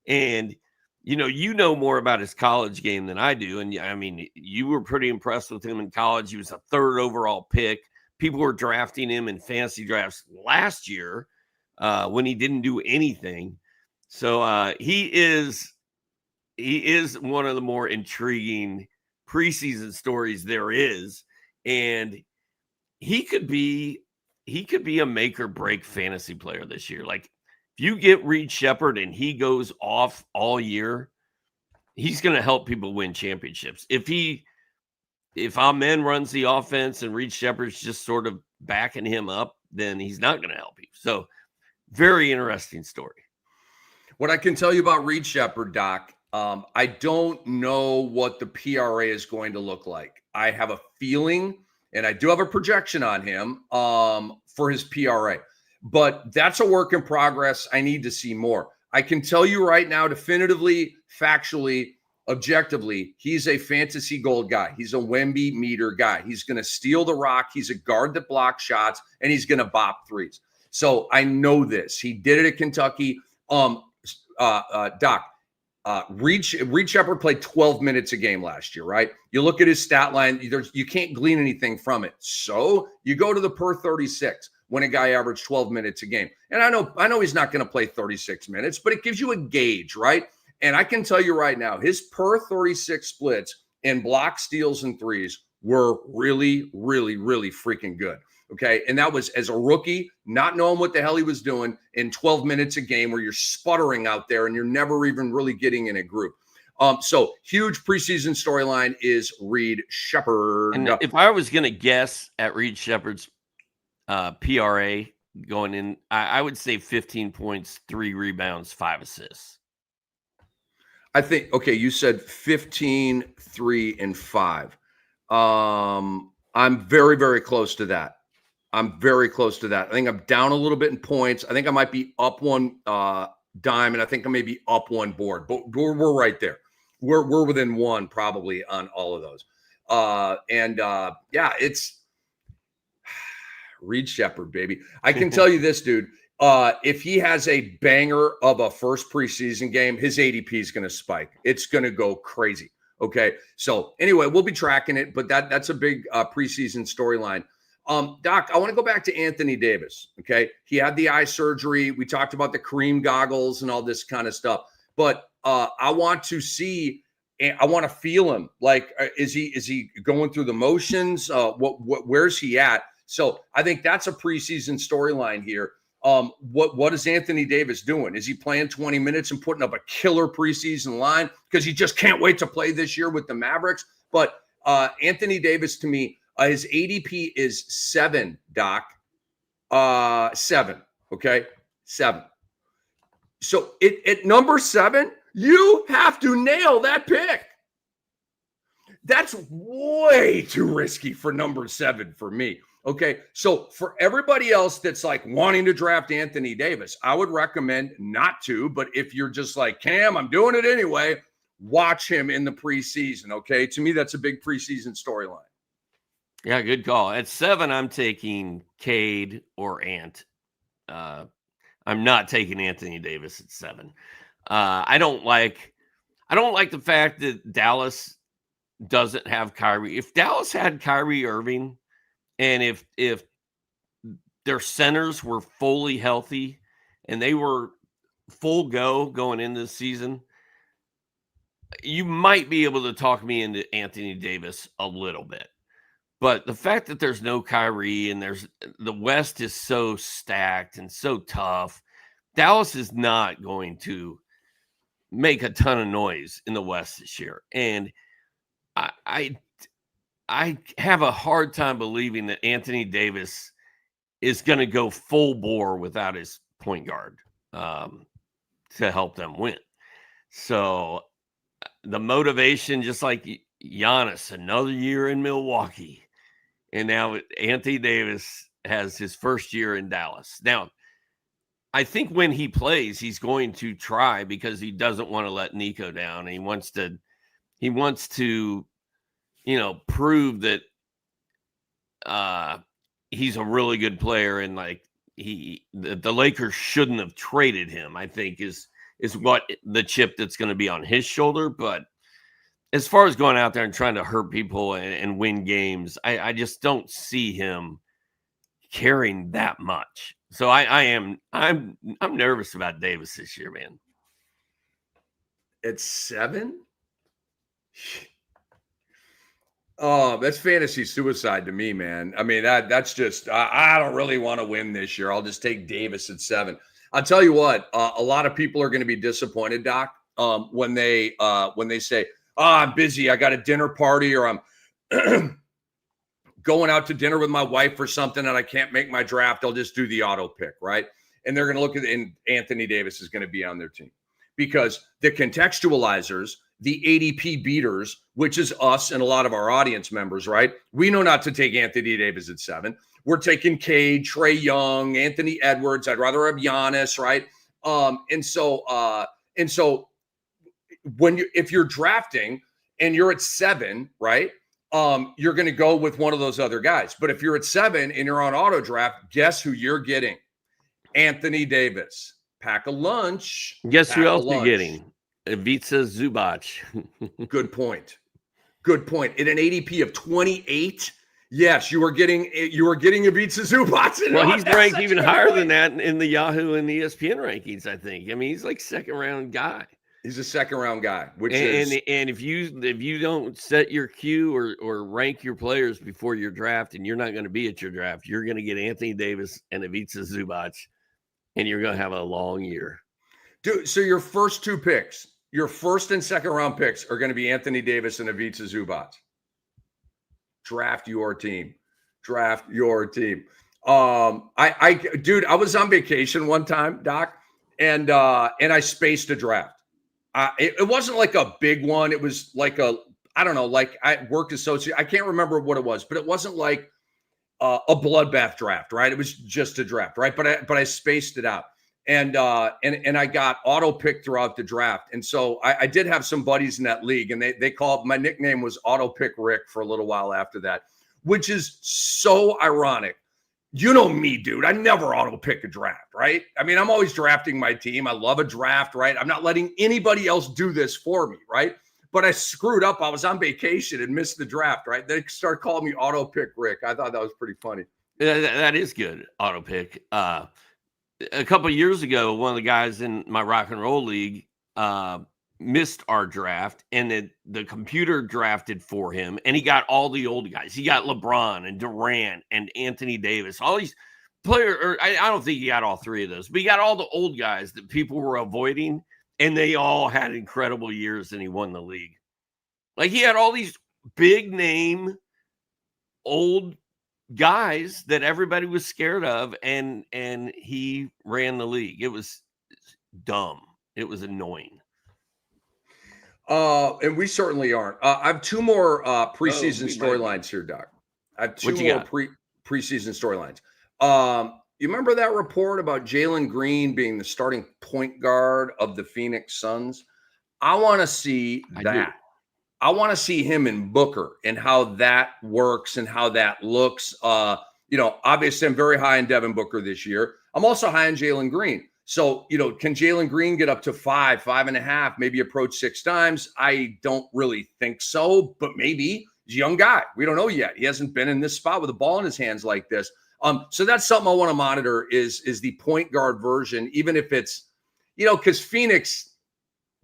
B: And you know more about his college game than I do. And I mean, you were pretty impressed with him in college. He was a 3rd overall pick. People were drafting him in fantasy drafts last year when he didn't do anything. So he is one of the more intriguing preseason stories there is. And he could be a make or break fantasy player this year. Like, if you get Reed Shepherd and he goes off all year, he's going to help people win championships. If Amen runs the offense and Reed Shepherd's just sort of backing him up, then he's not going to help you. So, very interesting story.
A: What I can tell you about Reed Shepherd, Doc, I don't know what the PRA is going to look like. I have a feeling, and I do have a projection on him for his PRA. But that's a work in progress. I need to see more. I can tell you right now, definitively, factually, objectively, he's a fantasy gold guy. He's a Wemby meter guy. He's going to steal the rock. He's a guard that blocks shots, and he's going to bop threes. So I know this. He did it at Kentucky. Doc, Reed Shepherd played 12 minutes a game last year, right? You look at his stat line. You can't glean anything from it. So you go to the per 36. When a guy averaged 12 minutes a game. And I know he's not going to play 36 minutes, but it gives you a gauge, right? And I can tell you right now, his per 36 splits in block, steals, and threes were really, really, really freaking good. Okay. And that was as a rookie, not knowing what the hell he was doing in 12 minutes a game where you're sputtering out there and you're never even really getting in a group. So huge preseason storyline is Reed Shepherd.
B: And if I was going to guess at Reed Shepherd's PRA going in, I would say 15 points, 3 rebounds, 5 assists.
A: I think, okay, you said 15, 3, and 5. I'm very, very close to that. I think I'm down a little bit in points. I think I might be up one dime, and I think I may be up one board. But we're right there. We're within one probably on all of those. Yeah, it's Reed Shepherd, baby. I can tell you this, dude. If he has a banger of a first preseason game, his ADP is going to spike. It's going to go crazy. Okay. So anyway, we'll be tracking it, but that's a big preseason storyline. Doc, I want to go back to Anthony Davis. Okay. He had the eye surgery. We talked about the Kareem goggles and all this kind of stuff, but I want to see, I want to feel him. Like, is he going through the motions? Where's he at? So I think that's a preseason storyline here. What is Anthony Davis doing? Is he playing 20 minutes and putting up a killer preseason line because he just can't wait to play this year with the Mavericks? But Anthony Davis, to me, his ADP is 7, Doc. 7. Okay, 7. So at number 7, you have to nail that pick. That's way too risky for number 7 for me. Okay, so for everybody else that's like wanting to draft Anthony Davis, I would recommend not to. But if you're just like, Cam, I'm doing it anyway, watch him in the preseason. Okay, to me, that's a big preseason storyline.
B: Yeah, good call. At 7, I'm taking Cade or Ant. I'm not taking Anthony Davis at 7. I don't like the fact that Dallas doesn't have Kyrie. If Dallas had Kyrie Irving, and if their centers were fully healthy and they were full going into the season, you might be able to talk me into Anthony Davis a little bit. But the fact that there's no Kyrie and the West is so stacked and so tough, Dallas is not going to make a ton of noise in the West this year. And I have a hard time believing that Anthony Davis is going to go full bore without his point guard to help them win. So the motivation, just like Giannis, another year in Milwaukee, and now Anthony Davis has his first year in Dallas. Now, I think when he plays, he's going to try because he doesn't want to let Nico down. And he wants to, prove that he's a really good player, and like the Lakers shouldn't have traded him, I think is what the chip that's going to be on his shoulder. But as far as going out there and trying to hurt people and win games, I just don't see him caring that much. So I'm nervous about Davis this year, man.
A: It's 7? Oh, that's fantasy suicide to me, man. I mean, that's just I don't really want to win this year. I'll just take Davis at 7. I'll tell you what, a lot of people are going to be disappointed, Doc, when they say, "Oh, I'm busy. I got a dinner party," or "I'm going out to dinner with my wife or something and I can't make my draft. I'll just do the auto pick," right? And they're going to look at it, and Anthony Davis is going to be on their team because the contextualizers, the ADP beaters, which is us and a lot of our audience members, right? We know not to take Anthony Davis at 7. We're taking Cade, Trae Young, Anthony Edwards. I'd rather have Giannis, right? And so if you're drafting and you're at 7, right? You're going to go with one of those other guys. But if you're at 7 and you're on auto draft, guess who you're getting? Anthony Davis. Pack a lunch.
B: Guess who else you're getting? Ivica Zubac.
A: Good point. At an ADP of 28, yes, you are getting Ivica Zubac.
B: Well, he's ranked even higher than that in the Yahoo and the ESPN rankings, I think. I mean, he's like second round guy.
A: He's a second round guy,
B: and if you don't set your queue or rank your players before your draft, and you're not going to be at your draft, you're going to get Anthony Davis and Ivica Zubac, and you're going to have a long year.
A: Dude, so your first 2 picks, your first and second round picks are going to be Anthony Davis and Ivica Zubac. Draft your team. I was on vacation one time, Doc, and I spaced a draft. It wasn't like a big one. It was like I work associate. I can't remember what it was, but it wasn't like a bloodbath draft, right? It was just a draft, right? But I spaced it out, and I got auto pick throughout the draft, and so I did have some buddies in that league, and they called my nickname was Auto Pick Rick for a little while after that, which is so ironic. You know me, dude. I never auto pick a draft, right? I mean, I'm always drafting my team. I love a draft, right? I'm not letting anybody else do this for me, right? But I screwed up. I was on vacation and missed the draft, right? They started calling me Auto Pick Rick. I thought that was pretty funny.
B: That is good, auto pick. A couple of years ago, one of the guys in my rock and roll league missed our draft, and the computer drafted for him, and he got all the old guys. He got LeBron and Durant and Anthony Davis, all these players. Or I don't think he got all 3 of those, but he got all the old guys that people were avoiding, and they all had incredible years, and he won the league. Like, he had all these big name old guys that everybody was scared of, and he ran the league. It was dumb. It was annoying.
A: And we certainly aren't. I have 2 more preseason storylines here, Doc. I have 2 more preseason storylines. You remember that report about Jalen Green being the starting point guard of the Phoenix Suns? I want to see that. I want to see him in Booker and how that works and how that looks. Obviously, I'm very high in Devin Booker this year. I'm also high in Jalen Green. So, can Jalen Green get up to 5, 5.5, maybe approach 6 times? I don't really think so, but maybe. He's a young guy. We don't know yet. He hasn't been in this spot with a ball in his hands like this. So that's something I want to monitor is the point guard version, even if it's, because Phoenix,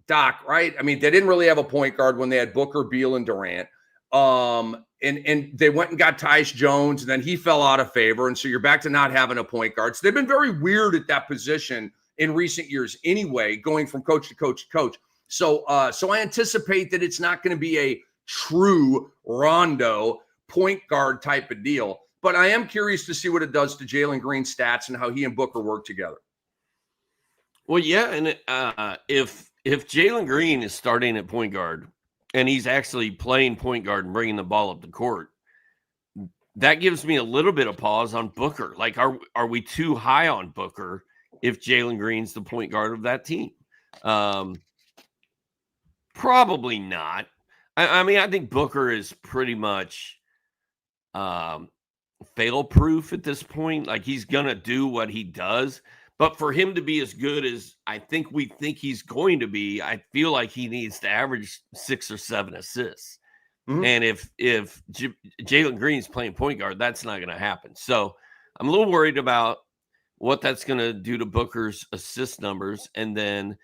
A: Doc, right? I mean, they didn't really have a point guard when they had Booker, Beal, and Durant. And they went and got Tyus Jones, and then he fell out of favor. And so you're back to not having a point guard. So they've been very weird at that position in recent years anyway, going from coach to coach to coach. So I anticipate that it's not going to be a true Rondo point guard type of deal. But I am curious to see what it does to Jalen Green's stats and how he and Booker work together.
B: Well, yeah, and if Jalen Green is starting at point guard and he's actually playing point guard and bringing the ball up the court, that gives me a little bit of pause on Booker. Like, are we too high on Booker if Jalen Green's the point guard of that team? Probably not. I mean, I think Booker is pretty much fail-proof at this point. Like, he's going to do what he does. But for him to be as good as I think we think he's going to be, I feel like he needs to average 6 or 7 assists. Mm-hmm. And if Jalen Green's playing point guard, that's not going to happen. So I'm a little worried about what that's going to do to Booker's assist numbers. And then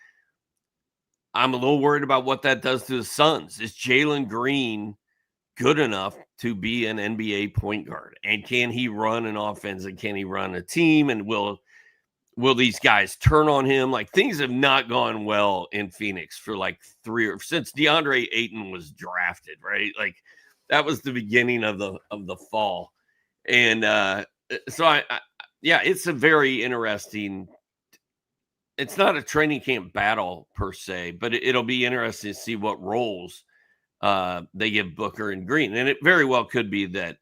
B: I'm a little worried about what that does to the Suns. Is Jalen Green good enough to be an NBA point guard? And can he run an offense, and can he run a team? And will these guys turn on him? Like, things have not gone well in Phoenix for like since DeAndre Ayton was drafted, right? Like, that was the beginning of the fall. And so yeah, it's a very interesting. It's not a training camp battle per se, but it'll be interesting to see what roles they give Booker and Green. And it very well could be that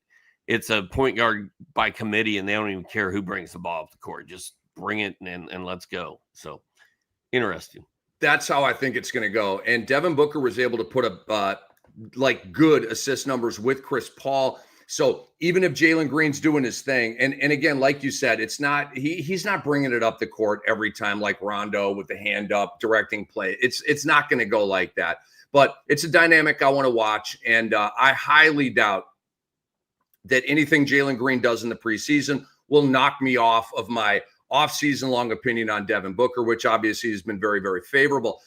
B: it's a point guard by committee and they don't even care who brings the ball up the court. Just bring it and let's go. So interesting.
A: That's how I think it's going to go. And Devin Booker was able to put up good assist numbers with Chris Paul. So even if Jalen Green's doing his thing, and again, like you said, it's not he's not bringing it up the court every time like Rondo with the hand up directing play. It's not going to go like that. But it's a dynamic I want to watch, and I highly doubt that anything Jalen Green does in the preseason will knock me off of my off-season long opinion on Devin Booker, which obviously has been very, very favorable.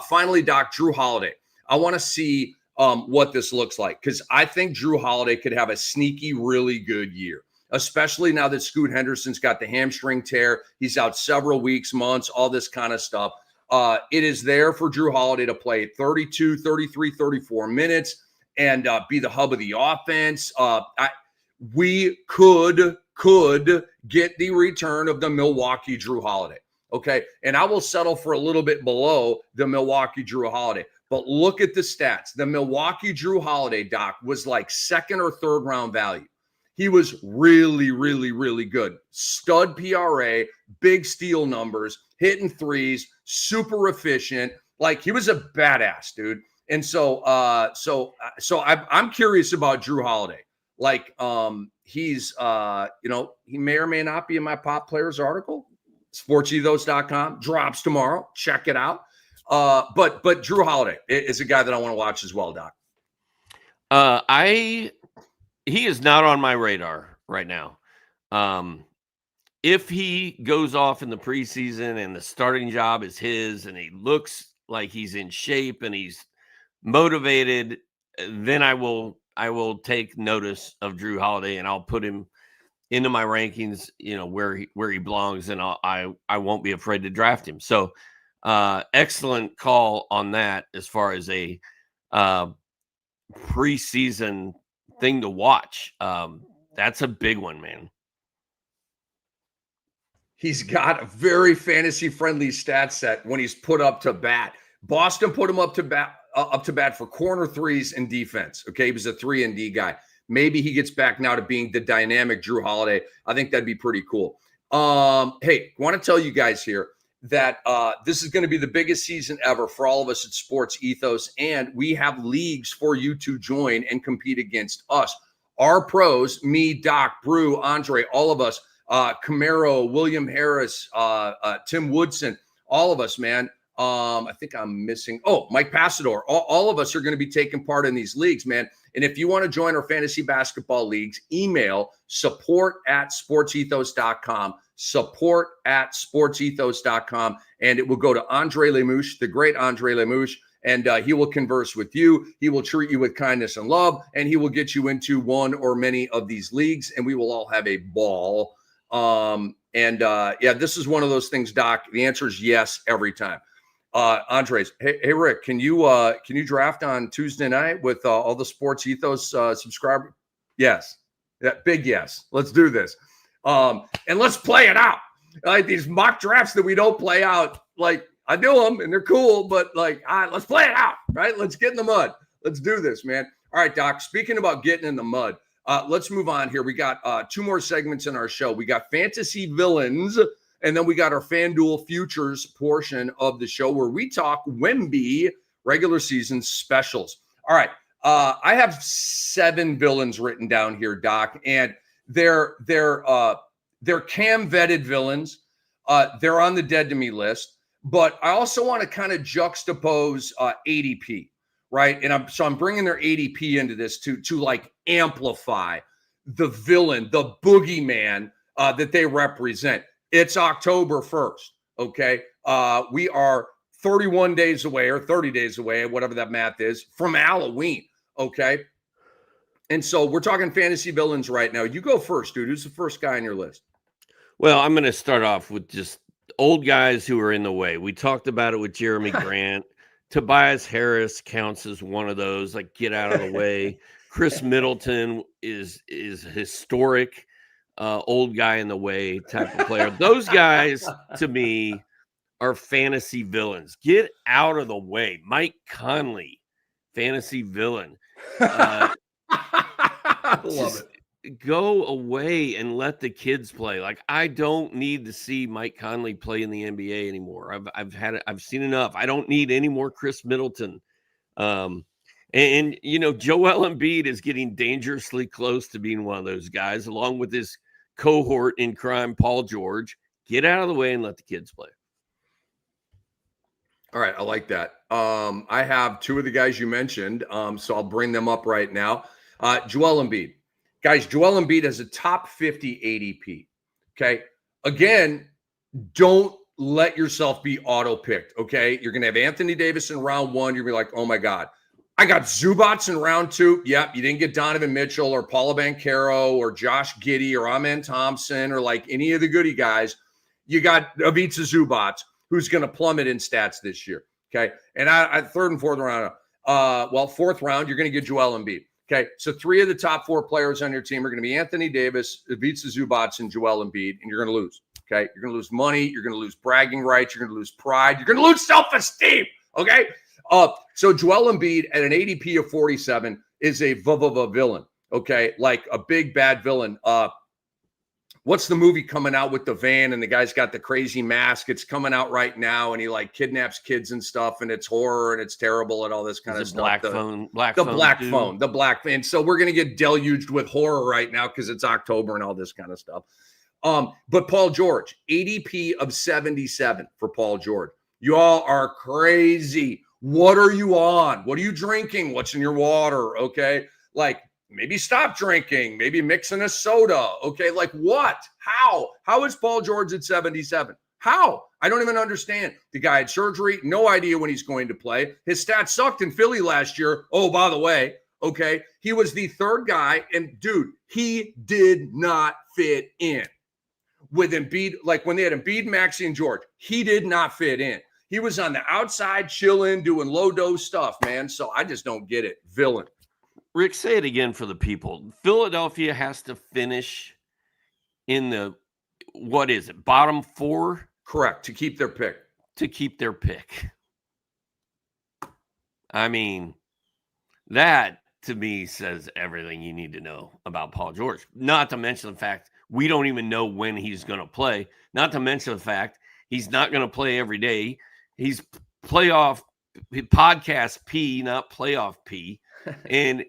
A: Finally, Doc, Jrue Holiday. I want to see what this looks like, because I think Jrue Holiday could have a sneaky, really good year, especially now that Scoot Henderson's got the hamstring tear. He's out several weeks, months, all this kind of stuff. It is there for Jrue Holiday to play 32, 33, 34 minutes and be the hub of the offense. We could get the return of the Milwaukee Jrue Holiday, okay? And I will settle for a little bit below the Milwaukee Jrue Holiday. But look at the stats. The Milwaukee Jrue Holiday, Doc, was like second or third round value. He was really, really, really good. Stud PRA, big steal numbers, hitting threes, super efficient. Like, he was a badass, dude. And so I'm curious about Jrue Holiday. Like, he's, he may or may not be in my pop players article. Sportsethos.com drops tomorrow. Check it out. But Jrue Holiday is a guy that I want to watch as well, Doc.
B: He is not on my radar right now. If he goes off in the preseason and the starting job is his and he looks like he's in shape and he's motivated, then I will take notice of Jrue Holiday and I'll put him into my rankings, where he belongs, and I won't be afraid to draft him. So excellent call on that as far as a preseason thing to watch. That's a big one, man.
A: He's got a very fantasy-friendly stat set when he's put up to bat. Boston put him up to bat for corner threes and defense. Okay, he was a 3-and-D guy. Maybe he gets back now to being the dynamic Jrue Holiday. I think that'd be pretty cool. Hey, I want to tell you guys here that this is going to be the biggest season ever for all of us at Sports Ethos, and we have leagues for you to join and compete against us. Our pros, me, Doc, Brew, Andre, all of us, Camaro, William Harris, Tim Woodson, all of us, man. I think I'm missing. Oh, Mike Passador. All of us are going to be taking part in these leagues, man. And if you want to join our fantasy basketball leagues, email support@sportsethos.com, support@sportsethos.com, and it will go to Andre Lemouche, the great Andre Lemouche, and he will converse with you. He will treat you with kindness and love, and he will get you into one or many of these leagues, and we will all have a ball. This is one of those things, Doc. The answer is yes every time. Andres, hey Rick, can you draft on Tuesday night with all the Sports Ethos subscribers? Yes. Yeah, big yes. Let's do this. And let's play it out. Like these mock drafts that we don't play out, like I do them and they're cool, but like, all right, let's play it out, right? Let's get in the mud. Let's do this, man. All right, Doc, speaking about getting in the mud, let's move on here. We got 2 more segments in our show. We got Fantasy Villains, and then we got our FanDuel Futures portion of the show where we talk Wemby regular season specials. All right. I have 7 villains written down here, Doc, and they're cam vetted villains. They're on the dead to me list, but I also want to kind of juxtapose ADP, right? And I'm bringing their ADP into this to like amplify the villain, the boogeyman that they represent. It's October 1st. Okay, we are 31 days away or 30 days away, whatever that math is, from Halloween. Okay. And so we're talking fantasy villains right now. You go first, dude. Who's the first guy on your list?
B: Well, I'm going to start off with just old guys who are in the way. We talked about it with Jeremy Grant. Tobias Harris counts as one of those, like get out of the way. Chris Middleton is historic, old guy in the way type of player. Those guys, to me, are fantasy villains. Get out of the way. Mike Conley, fantasy villain.
A: I love
B: it. Go away and let the kids play. Like, I don't need to see Mike Conley play in the NBA anymore. I've seen enough. I don't need any more Chris Middleton. And you know, Joel Embiid is getting dangerously close to being one of those guys, along with his cohort in crime, Paul George. Get out of the way and let the kids play.
A: All right, I like that. I have 2 of the guys you mentioned, so I'll bring them up right now. Joel Embiid. Guys, Joel Embiid has a top 50 ADP. Okay? Again, don't let yourself be auto-picked, okay? You're going to have Anthony Davis in round 1. You're going to be like, oh, my God. I got Zubats in round 2. Yep, you didn't get Donovan Mitchell or Paolo Banchero or Josh Giddey or Amen Thompson or like any of the goody guys. You got Ivica Zubats, who's going to plummet in stats this year, okay? And I 3rd and 4th round, 4th round, you're going to get Joel Embiid, okay? So 3 of the top 4 players on your team are going to be Anthony Davis, Ivica Zubats, and Joel Embiid, and you're going to lose, okay? You're going to lose money. You're going to lose bragging rights. You're going to lose pride. You're going to lose self-esteem, okay? So Joel Embiid at an ADP of 47 is a villain, okay? Like a big, bad villain. What's the movie coming out with the van and the guy's got the crazy mask? It's coming out right now, and he like kidnaps kids and stuff, and it's horror and it's terrible and all this kind of stuff. The black phone. So we're gonna get deluged with horror right now because it's October and all this kind of stuff. But Paul George, ADP of 77 for Paul George. You all are crazy. What are you on? What are you drinking? What's in your water? Okay, like. Maybe stop drinking, maybe mixing a soda. Okay, like what? How is Paul George at 77? How? I don't even understand. The guy had surgery, no idea when he's going to play. His stats sucked in Philly last year. Oh, by the way, okay, he was the 3rd guy, and dude, he did not fit in with Embiid. Like when they had Embiid, Maxey, and George, he did not fit in. He was on the outside chilling, doing low dose stuff, man. So I just don't get it. Villain.
B: Rick, say it again for the people. Philadelphia has to finish in the, what is it, bottom 4?
A: Correct, to keep their pick.
B: To keep their pick. I mean, that to me says everything you need to know about Paul George. Not to mention the fact we don't even know when he's going to play. Not to mention the fact he's not going to play every day. He's playoff podcast P, not playoff P. And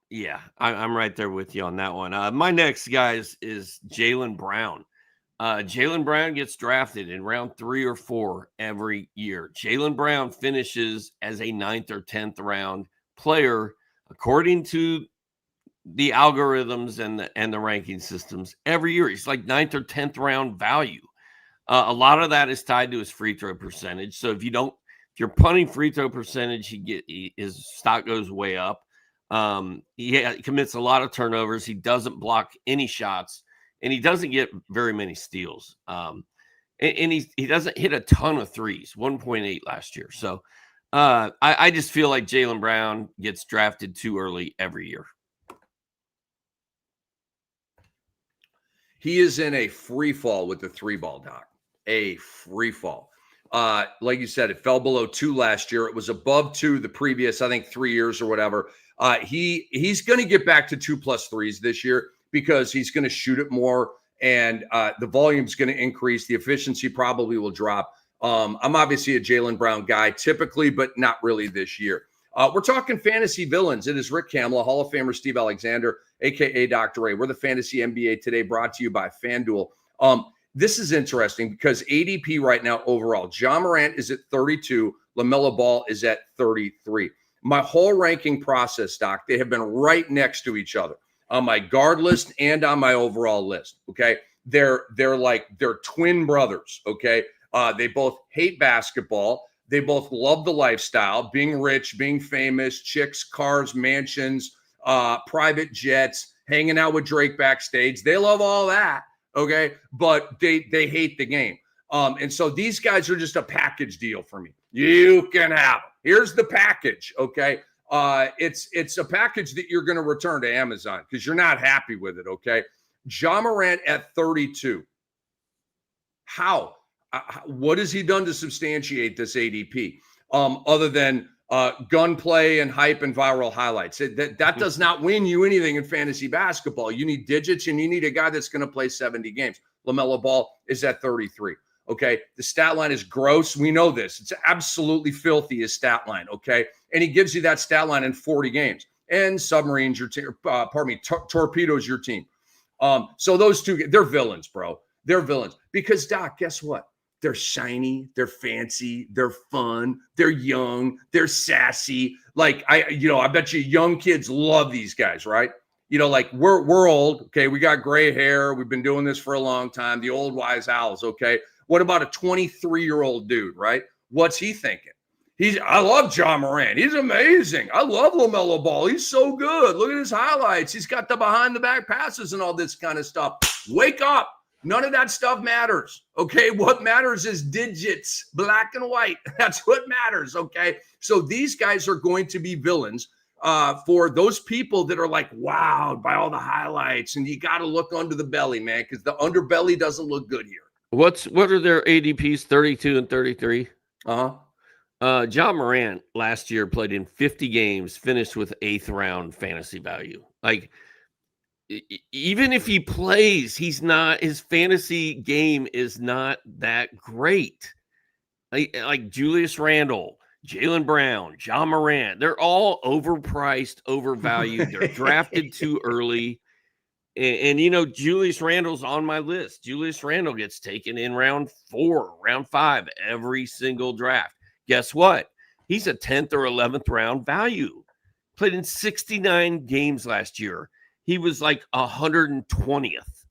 B: yeah, I'm right there with you on that one. My next guy is Jaylen Brown. Jaylen Brown gets drafted in round 3 or 4 every year. Jaylen Brown finishes as a 9th or 10th round player, according to the algorithms and the ranking systems every year. He's like 9th or 10th round value. A lot of that is tied to his free throw percentage. So if you're punting free throw percentage, his stock goes way up. He commits a lot of turnovers. He doesn't block any shots, and he doesn't get very many steals. And he doesn't hit a ton of threes, 1.8 last year. So I just feel like Jaylen Brown gets drafted too early every year.
A: He is in a free fall with the 3-ball, Doc. A free fall. Like you said, it fell below 2 last year. It was above 2 the previous, I think, 3 years or whatever. He's going to get back to 2+ threes this year because he's going to shoot it more, and the volume's going to increase. The efficiency probably will drop. I'm obviously a Jaylen Brown guy typically, but not really this year. We're talking fantasy villains. It is Rick Kamla, Hall of Famer Steve Alexander, a.k.a. Dr. Ray. We're the Fantasy NBA today, brought to you by FanDuel. This is interesting because ADP right now overall, Ja Morant is at 32, LaMelo Ball is at 33. My whole ranking process, Doc, they have been right next to each other on my guard list and on my overall list, okay? They're twin brothers, okay? They both hate basketball. They both love the lifestyle, being rich, being famous, chicks, cars, mansions, private jets, hanging out with Drake backstage. They love all that, okay? But they hate the game. And so these guys are just a package deal for me. You can have them. Here's the package, okay? It's a package that you're going to return to Amazon because you're not happy with it, okay? Ja Morant at 32. How? What has he done to substantiate this ADP other than gunplay and hype and viral highlights? That does not win you anything in fantasy basketball. You need digits, and you need a guy that's going to play 70 games. LaMelo Ball is at 33. Okay, the stat line is gross. We know this. It's absolutely filthy, his stat line, okay? And he gives you that stat line in 40 games. And submarines your team, torpedoes your team. So those two, they're villains, bro. They're villains. Because, Doc, guess what? They're shiny, they're fancy, they're fun, they're young, they're sassy. Like, I bet you young kids love these guys, right? Like we're old, okay? We got gray hair. We've been doing this for a long time. The old wise owls, okay? What about a 23-year-old dude, right? What's he thinking? I love Ja Morant. He's amazing. I love LaMelo Ball. He's so good. Look at his highlights. He's got the behind-the-back passes and all this kind of stuff. Wake up. None of that stuff matters, okay? What matters is digits, black and white. That's what matters, okay? So these guys are going to be villains for those people that are like wowed by all the highlights, and you got to look under the belly, man, because the underbelly doesn't look good here.
B: What are their ADPs, 32 and 33? Ja Morant last year played in 50 games, finished with 8th round fantasy value. Like, even if he plays, his fantasy game is not that great. Like Julius Randle, Jaylen Brown, Ja Morant, they're all overpriced, overvalued. They're drafted too early. And Julius Randle's on my list. Julius Randle gets taken in round 4, round 5, every single draft. Guess what? He's a 10th or 11th round value. Played in 69 games last year. He was like 120th.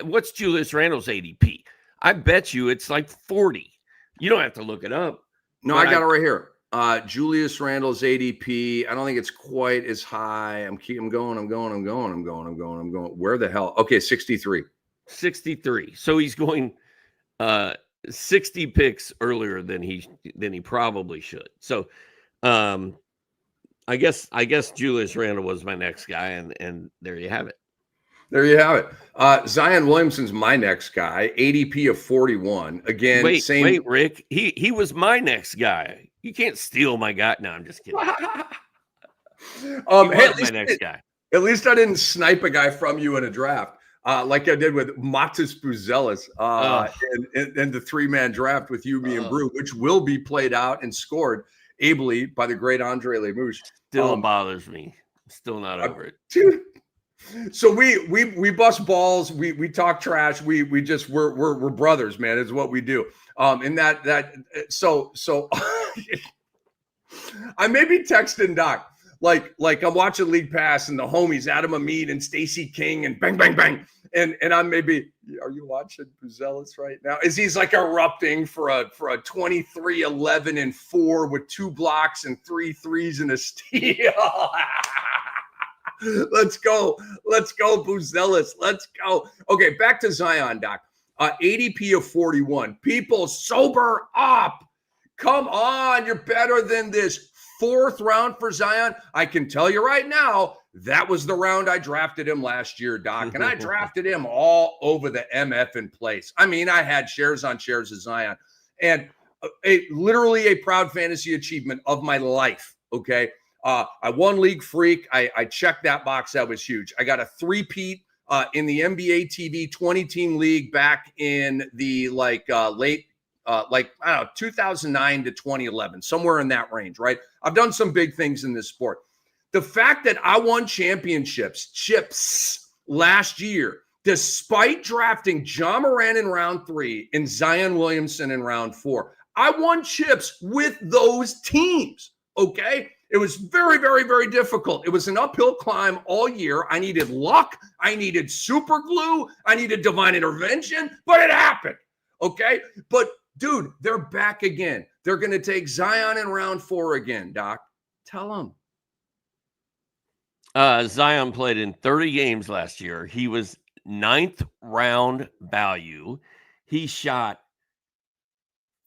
B: What's Julius Randle's ADP? I bet you it's like 40. You don't have to look it up.
A: No, I got it right here. Julius Randle's ADP. I don't think it's quite as high. I'm going. Where the hell? Okay, 63.
B: 63. So he's going 60 picks earlier than he probably should. So I guess Julius Randle was my next guy, and there you have it.
A: There you have it. Zion Williamson's my next guy, ADP of 41. Again,
B: wait, Rick. He was my next guy. You can't steal my guy. No, I'm just kidding. My next guy.
A: At least I didn't snipe a guy from you in a draft, like I did with Matas Buzelis in the 3-man draft with you, me, and Brew, which will be played out and scored ably by the great Andre Lemouche.
B: Still bothers me. Still not over it.
A: Dude. So we bust balls, we talk trash, we're brothers, man. It's what we do. So I may be texting Doc like I'm watching League Pass and the homies Adam Ameed and Stacey King and bang bang bang, and I'm maybe, are you watching Buzelis right now? Is he's like erupting for a 23, 11, and 4 with 2 blocks and 3 threes and a steal. Let's go, Buzelis. Let's go. Okay, back to Zion, Doc. ADP of 41. People, sober up. Come on, you're better than this. 4th round for Zion. I can tell you right now, That was the round I drafted him last year, Doc. And I drafted him all over the MF in place. I mean, I had shares on shares of Zion. And literally a proud fantasy achievement of my life, okay? I won League Freak. I checked that box. That was huge. I got a three-peat in the NBA TV 20-team league back in the late, I don't know, 2009 to 2011, somewhere in that range, right? I've done some big things in this sport. The fact that I won chips last year, despite drafting John Moran in round 3 and Zion Williamson in round 4, I won chips with those teams, okay? It was very, very, very difficult. It was an uphill climb all year. I needed luck. I needed super glue. I needed divine intervention, but it happened, okay? But, dude, they're back again. They're going to take Zion in round 4 again, Doc. Tell them.
B: Zion played in 30 games last year. He was 9th round value. He shot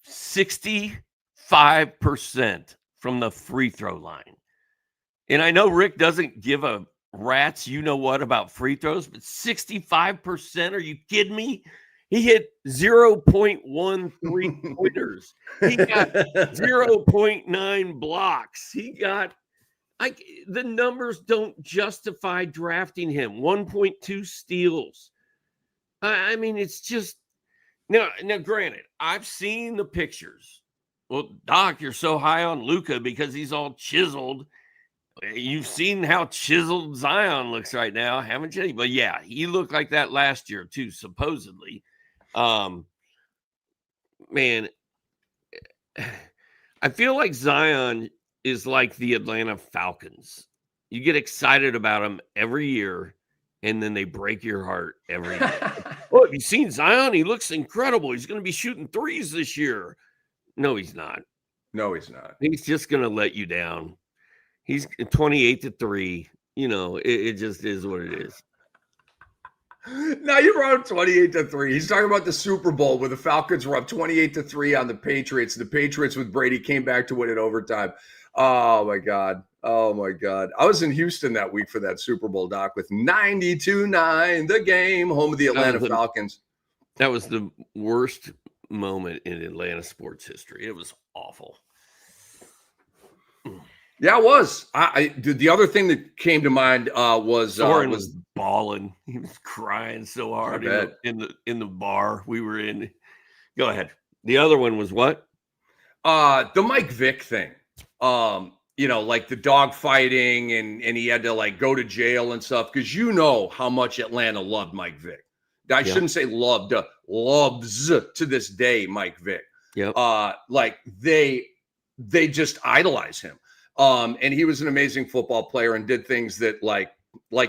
B: 65% from the free throw line. And I know Rick doesn't give a rat's you-know-what about free throws, but 65%? Are you kidding me? He hit 0.13 pointers. He got 0.9 blocks. He got the numbers don't justify drafting him. 1.2 steals. I mean, it's just now. Granted, I've seen the pictures. Well, Doc, you're so high on Luka because he's all chiseled. You've seen how chiseled Zion looks right now, haven't you? But yeah, he looked like that last year too, supposedly. Man, I feel like Zion is like the Atlanta Falcons. You get excited about them every year, and then they break your heart every year. Oh, have you seen Zion? He looks incredible. He's going to be shooting threes this year. No, he's not.
A: No, he's not.
B: He's just going to let you down. He's 28-3. You know, it just is what it is.
A: Now you're on 28-3. He's talking about the Super Bowl where the Falcons were up 28-3 on the Patriots. The Patriots with Brady came back to win it overtime. Oh my God. Oh my God. I was in Houston that week for that Super Bowl, Doc, with 92-9, the game, home of the Atlanta Falcons.
B: That was the worst moment in Atlanta sports history. It was awful.
A: Yeah, it was. The other thing that came to mind was
B: Soren was bawling. He was crying so hard in the bar we were in. Go ahead. The other one was what?
A: The Mike Vick thing. You know, like the dog fighting and he had to like go to jail and stuff because you know how much Atlanta loved Mike Vick. I shouldn't say loved, loves to this day Mike Vick.
B: Yep.
A: Like they just idolize him. And he was an amazing football player and did things that like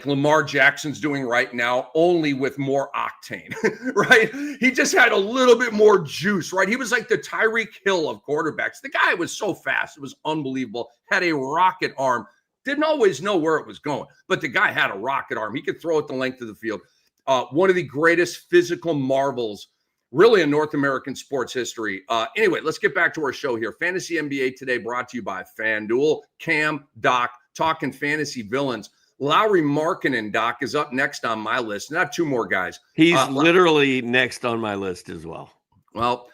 A: Lamar Jackson's doing right now, only with more octane, right? He just had a little bit more juice, right? He was like the Tyreek Hill of quarterbacks. The guy was so fast. It was unbelievable. Had a rocket arm. Didn't always know where it was going, but the guy had a rocket arm. He could throw it the length of the field. One of the greatest physical marvels really in North American sports history. Anyway, let's get back to our show here. Fantasy NBA Today brought to you by FanDuel. Cam, Doc, talking fantasy villains. Lauri Markkanen, Doc, is up next on my list. And I have two more guys.
B: He's literally next on my list as well.
A: Well,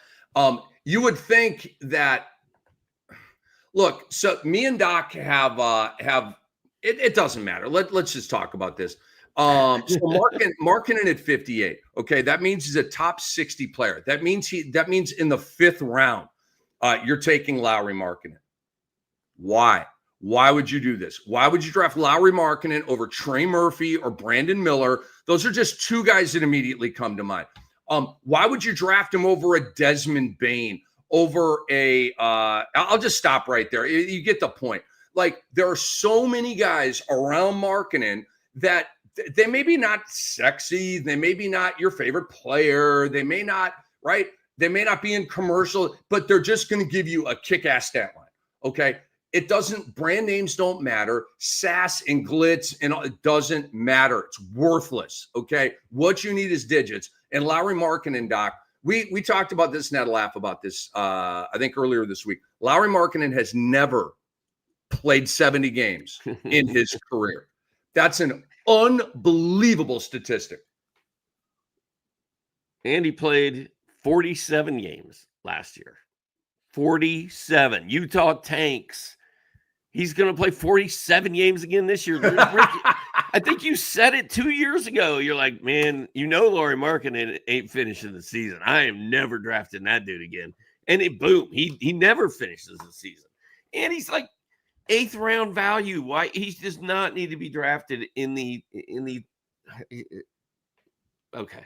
A: you would think that, look, so me and Doc have it doesn't matter. Let's just talk about this. So Markkanen at 58. Okay, that means he's a top 60 player. That means in the 5th round, you're taking Lauri Markkanen. Why? Why would you do this? Why would you draft Lauri Markkanen over Trey Murphy or Brandon Miller? Those are just two guys that immediately come to mind. Why would you draft him over a Desmond Bane, over a I'll just stop right there. You get the point. Like, there are so many guys around Markkanen that they may be not sexy. They may be not your favorite player. They may not, right? They may not be in commercial, but they're just going to give you a kick-ass stat line, okay? Brand names don't matter. Sass and glitz and all, it doesn't matter. It's worthless, okay? What you need is digits. And Lauri Markkanen, Doc, we talked about this and had a laugh about this, I think earlier this week. Lauri Markkanen has never played 70 games in his career. That's an unbelievable statistic.
B: And he played 47 games last year. 47. Utah tanks. He's going to play 47 games again this year. I think you said it 2 years ago. You're like, man, Lauri Markkanen ain't finishing the season. I am never drafting that dude again. And boom, he never finishes the season. And he's like 8th round value. Why he does not need to be drafted in the okay.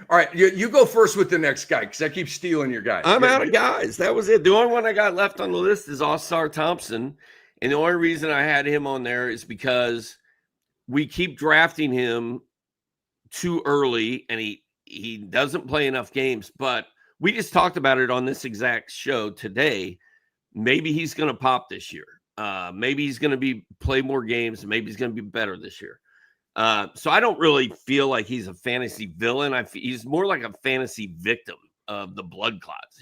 A: All right, you go first with the next guy because I keep stealing your guys.
B: I'm out of guys. That was it. The only one I got left on the list is Ausar Thompson. And the only reason I had him on there is because we keep drafting him too early and he doesn't play enough games. But we just talked about it on this exact show today. Maybe he's going to pop this year. Maybe he's going to play more games. Maybe he's going to be better this year. So I don't really feel like he's a fantasy villain. He's more like a fantasy victim of the blood clots,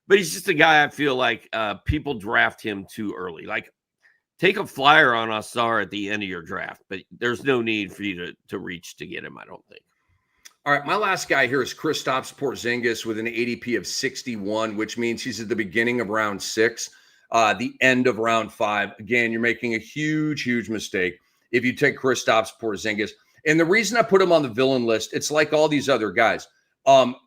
B: but he's just a guy I feel like people draft him too early. Like, take a flyer on Ausar at the end of your draft, but there's no need for you to reach to get him, I don't think.
A: All right, my last guy here is Kristaps Porzingis with an ADP of 61, which means he's at the beginning of round 6, the end of round 5. Again, you're making a huge, huge mistake if you take Kristaps Porzingis. And the reason I put him on the villain list, it's like all these other guys.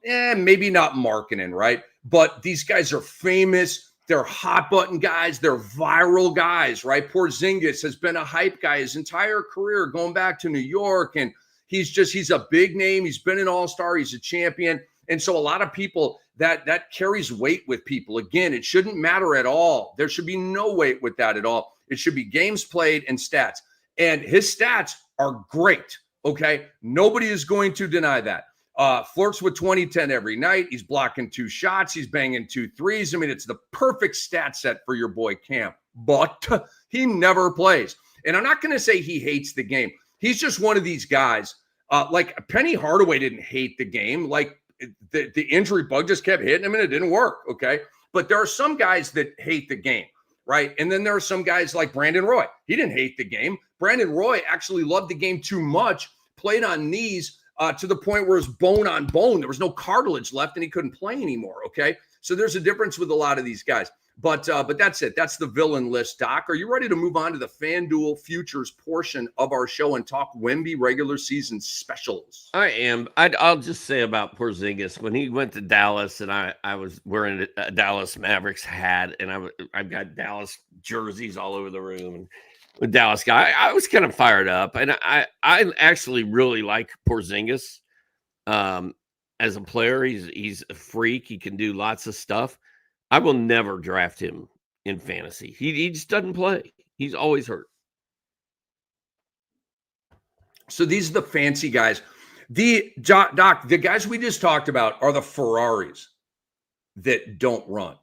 A: Maybe not Markkanen, right? But these guys are famous. They're hot button guys. They're viral guys, right? Porzingis has been a hype guy his entire career, going back to New York. And he's a big name. He's been an all-star. He's a champion. And so a lot of people, that carries weight with people. Again, it shouldn't matter at all. There should be no weight with that at all. It should be games played and stats. And his stats are great, okay? Nobody is going to deny that. Flirts with 20-10 every night. He's blocking 2 shots. He's banging 2 threes. I mean, it's the perfect stat set for your boy Cam. But he never plays. And I'm not going to say he hates the game. He's just one of these guys. Like Penny Hardaway didn't hate the game. Like the injury bug just kept hitting him and it didn't work, okay? But there are some guys that hate the game, right? And then there are some guys like Brandon Roy. He didn't hate the game. Brandon Roy actually loved the game too much, played on knees to the point where it was bone on bone. There was no cartilage left and he couldn't play anymore, okay? So there's a difference with a lot of these guys. But that's it. That's the villain list, Doc. Are you ready to move on to the FanDuel futures portion of our show and talk Wemby regular season specials?
B: I am. I'll just say about Porzingis, when he went to Dallas and I was wearing a Dallas Mavericks hat and I've got Dallas jerseys all over the room. And with Dallas guy, I was kind of fired up. And I actually really like Porzingis as a player. He's a freak. He can do lots of stuff. I will never draft him in fantasy. He just doesn't play. He's always hurt.
A: So these are the fancy guys. Doc, the guys we just talked about are the Ferraris that don't run.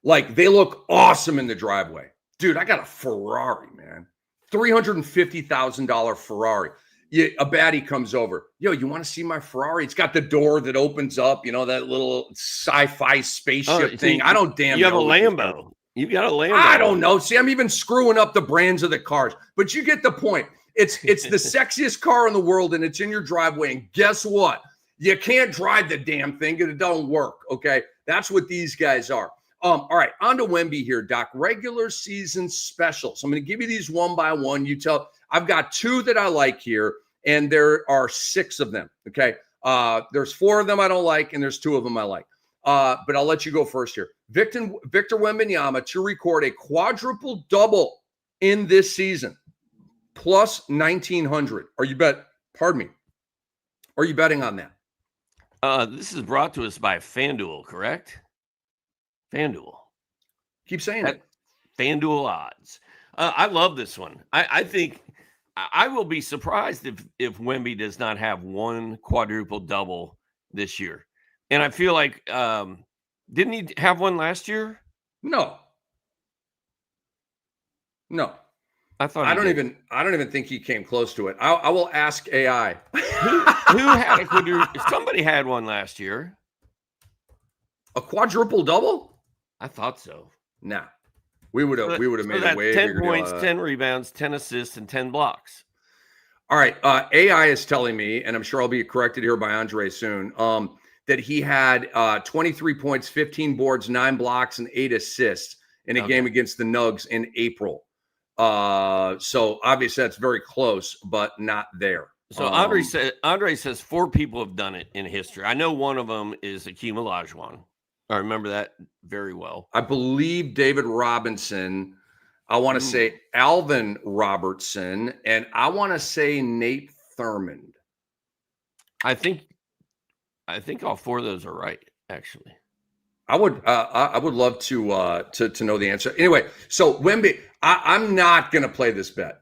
A: Like, they look awesome in the driveway. Dude, I got a Ferrari, man. $350,000 Ferrari. A baddie comes over. Yo, you want to see my Ferrari? It's got the door that opens up, that little sci-fi spaceship thing. I don't damn know.
B: You have a Lambo. You got a Lambo.
A: I don't know. See, I'm even screwing up the brands of the cars. But you get the point. It's the sexiest car in the world, and it's in your driveway. And guess what? You can't drive the damn thing because it don't work, okay? That's what these guys are. All right, on to Wemby here, Doc. Regular season specials. I'm going to give you these one by one. You tell. I've got 2 that I like here, and there are 6 of them, okay? There's 4 of them I don't like, and there's 2 of them I like. But I'll let you go first here. Victor Wembanyama to record a quadruple double in this season, plus 1,900. Are you betting on that?
B: This is brought to us by FanDuel, correct? FanDuel.
A: Keep saying it.
B: FanDuel odds. I love this one. I think I will be surprised if Wemby does not have one quadruple double this year. And I feel like didn't he have one last year?
A: No.
B: I thought
A: I don't even think he came close to it. I will ask AI.
B: Who had a quadruple? Somebody had one last year.
A: A quadruple double?
B: I thought so.
A: Nah. We would have made it way
B: 10
A: bigger deal
B: points,
A: out of
B: 10 rebounds, 10 assists, and 10 blocks.
A: All right. AI is telling me, and I'm sure I'll be corrected here by Andre soon, that he had 23 points, 15 boards, 9 blocks, and 8 assists in a game against the Nugs in April. So obviously that's very close, but not there.
B: So Andre says 4 people have done it in history. I know one of them is Akeem Olajuwon. I remember that very well.
A: I believe David Robinson. I want to say Alvin Robertson, and I want to say Nate Thurmond.
B: I think all 4 of those are right, actually.
A: I would love to know the answer. Anyway, so Wemby, I'm not going to play this bet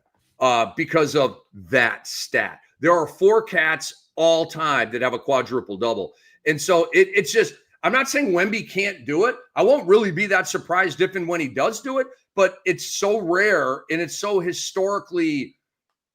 A: because of that stat. There are 4 cats all time that have a quadruple double, and so it's just. I'm not saying Wemby can't do it. I won't really be that surprised if and when he does do it, but it's so rare and it's so historically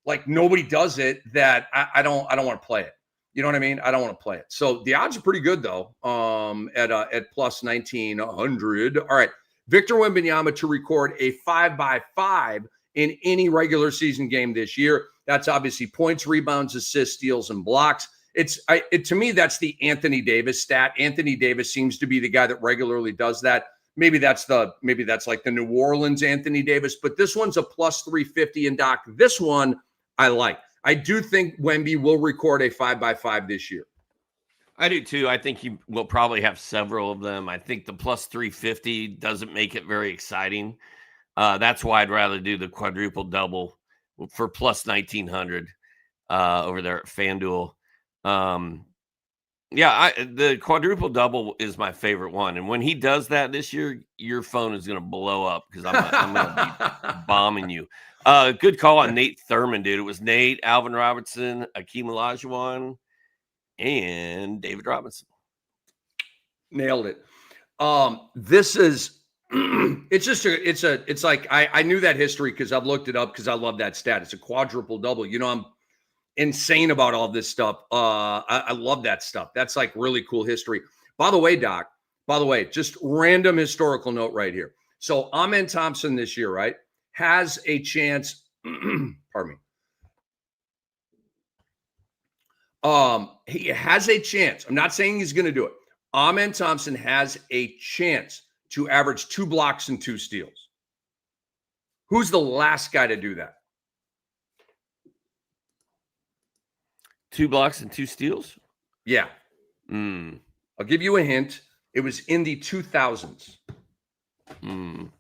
A: like nobody does it that I don't want to play it. You know what I mean? I don't want to play it. So the odds are pretty good though. At plus 1900. All right, Victor Wembanyama to record a 5x5 in any regular season game this year. That's obviously points, rebounds, assists, steals, and blocks. To me, that's the Anthony Davis stat. Anthony Davis seems to be the guy that regularly does that. Maybe that's like the New Orleans Anthony Davis, but this one's a plus 350. And Doc, this one I like. I do think Wemby will record a 5x5 this year.
B: I do too. I think he will probably have several of them. I think the plus 350 doesn't make it very exciting. That's why I'd rather do the quadruple double for plus 1900 over there at FanDuel. The quadruple double is my favorite one. And when he does that this year, your phone is going to blow up because I'm going to be bombing you. Good call on Nate Thurmond, dude. It was Nate, Alvin Robertson, Akeem Olajuwon, and David Robinson.
A: Nailed it. This is it's like I knew that history because I've looked it up because I love that stat. It's a quadruple double. You know, I'm insane about all this stuff. I love that stuff. That's like really cool history. By the way, Doc, just random historical note right here. So Amen Thompson this year, right, has a chance. Pardon me. He has a chance. I'm not saying he's going to do it. Amen Thompson has a chance to average 2 blocks and 2 steals. Who's the last guy to do that?
B: 2 blocks and 2 steals?
A: Yeah. I'll give you a hint. It was in the 2000s. And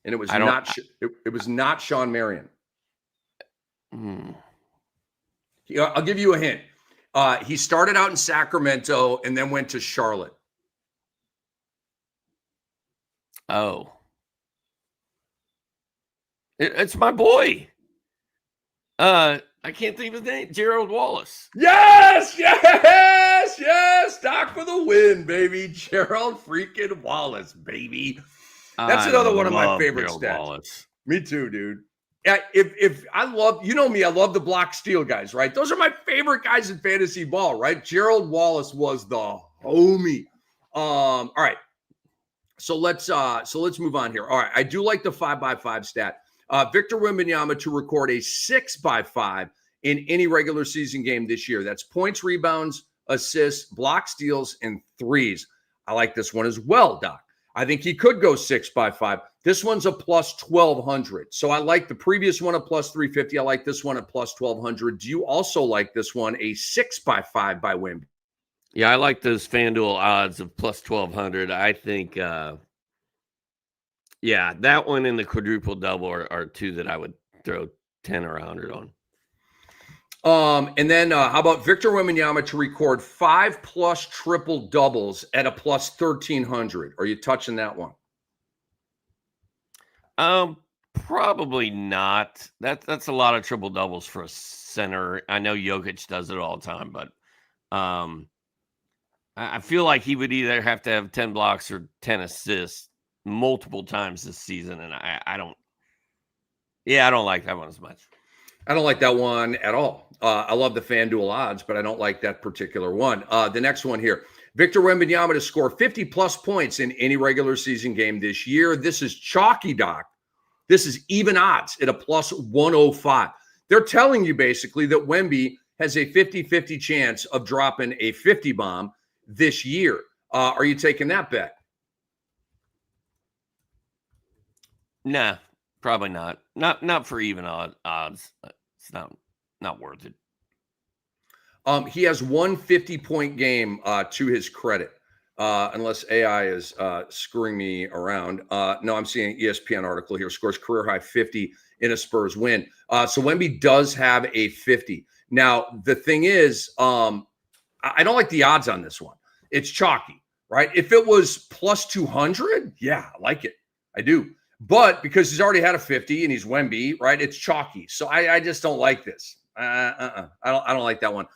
A: it was not Sean Marion. I'll give you a hint. He started out in Sacramento and then went to Charlotte.
B: Oh. It's my boy. I can't think of his name. Gerald Wallace.
A: Yes. Doc for the win, baby. Gerald freaking Wallace, baby. That's another one of my favorite
B: Gerald
A: stats.
B: Wallace.
A: Me too, dude. Yeah, if I love, you know me, I love the block steal guys, right? Those are my favorite guys in fantasy ball, right? Gerald Wallace was the homie. All right. So let's move on here. All right. I do like the 5x5 stat. Victor Wembanyama to record a 6x5 in any regular season game this year. That's points, rebounds, assists, block steals, and threes. I like this one as well, Doc. I think he could go 6x5. This one's a plus 1,200. So I like the previous one, a plus 350. I like this one at plus 1,200. Do you also like this one, a 6x5 by Wemby?
B: Yeah, I like those FanDuel odds of plus 1,200. I think, that one and the quadruple double are 2 that I would throw 10 or 100 on.
A: And then how about Victor Wembanyama to record 5+ triple doubles at a plus 1,300? Are you touching that one?
B: Probably not. That's a lot of triple doubles for a center. I know Jokic does it all the time, but I feel like he would either have to have 10 blocks or 10 assists multiple times this season, and I don't like that one as much.
A: I don't like that one at all. I love the FanDuel odds, but I don't like that particular one. The next one here. Victor Wembanyama to score 50-plus points in any regular season game this year. This is chalky, Doc. This is even odds at a plus 105. They're telling you basically that Wemby has a 50-50 chance of dropping a 50 bomb this year. Are you taking that bet?
B: Nah, probably not. Not for even odds. It's not worth it.
A: He has one 50-point game to his credit, unless AI is screwing me around. No, I'm seeing an ESPN article here. Scores career high 50 in a Spurs win. So Wemby does have a 50. Now, the thing is, I don't like the odds on this one. It's chalky, right? If it was plus 200, yeah, I like it. I do. But because he's already had a 50 and he's Wemby, right? It's chalky. So I just don't like this. I don't like that one.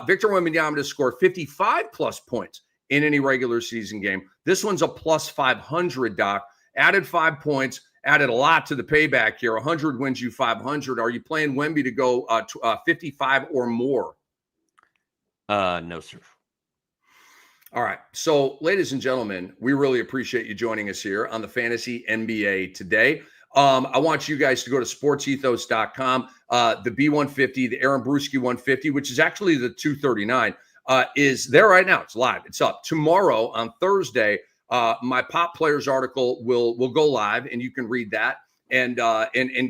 A: Victor Wembanyama to score 55-plus points in any regular season game. This one's a plus 500, Doc. Added 5 points, added a lot to the payback here. 100 wins you 500. Are you playing Wemby to go 55 or more?
B: No, sir.
A: All right. So, ladies and gentlemen, we really appreciate you joining us here on the Fantasy NBA today. I want you guys to go to sportsethos.com. The B150, the Aaron Brewski 150, which is actually the 239, is there right now. It's live. It's up. Tomorrow on Thursday, my Pop Players article will go live, and you can read that and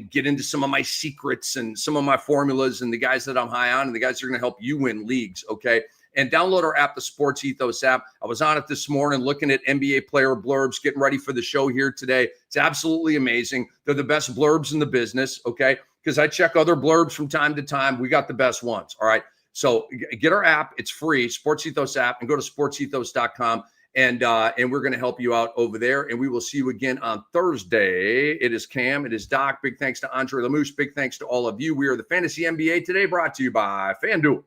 A: get into some of my secrets and some of my formulas and the guys that I'm high on and the guys that are going to help you win leagues. Okay. And download our app, the Sports Ethos app. I was on it this morning looking at NBA player blurbs, getting ready for the show here today. It's absolutely amazing. They're the best blurbs in the business, okay? Because I check other blurbs from time to time. We got the best ones, all right? So get our app. It's free, Sports Ethos app, and go to sportsethos.com. And we're going to help you out over there. And we will see you again on Thursday. It is Cam. It is Doc. Big thanks to Andre Lamouche. Big thanks to all of you. We are the Fantasy NBA today, brought to you by FanDuel.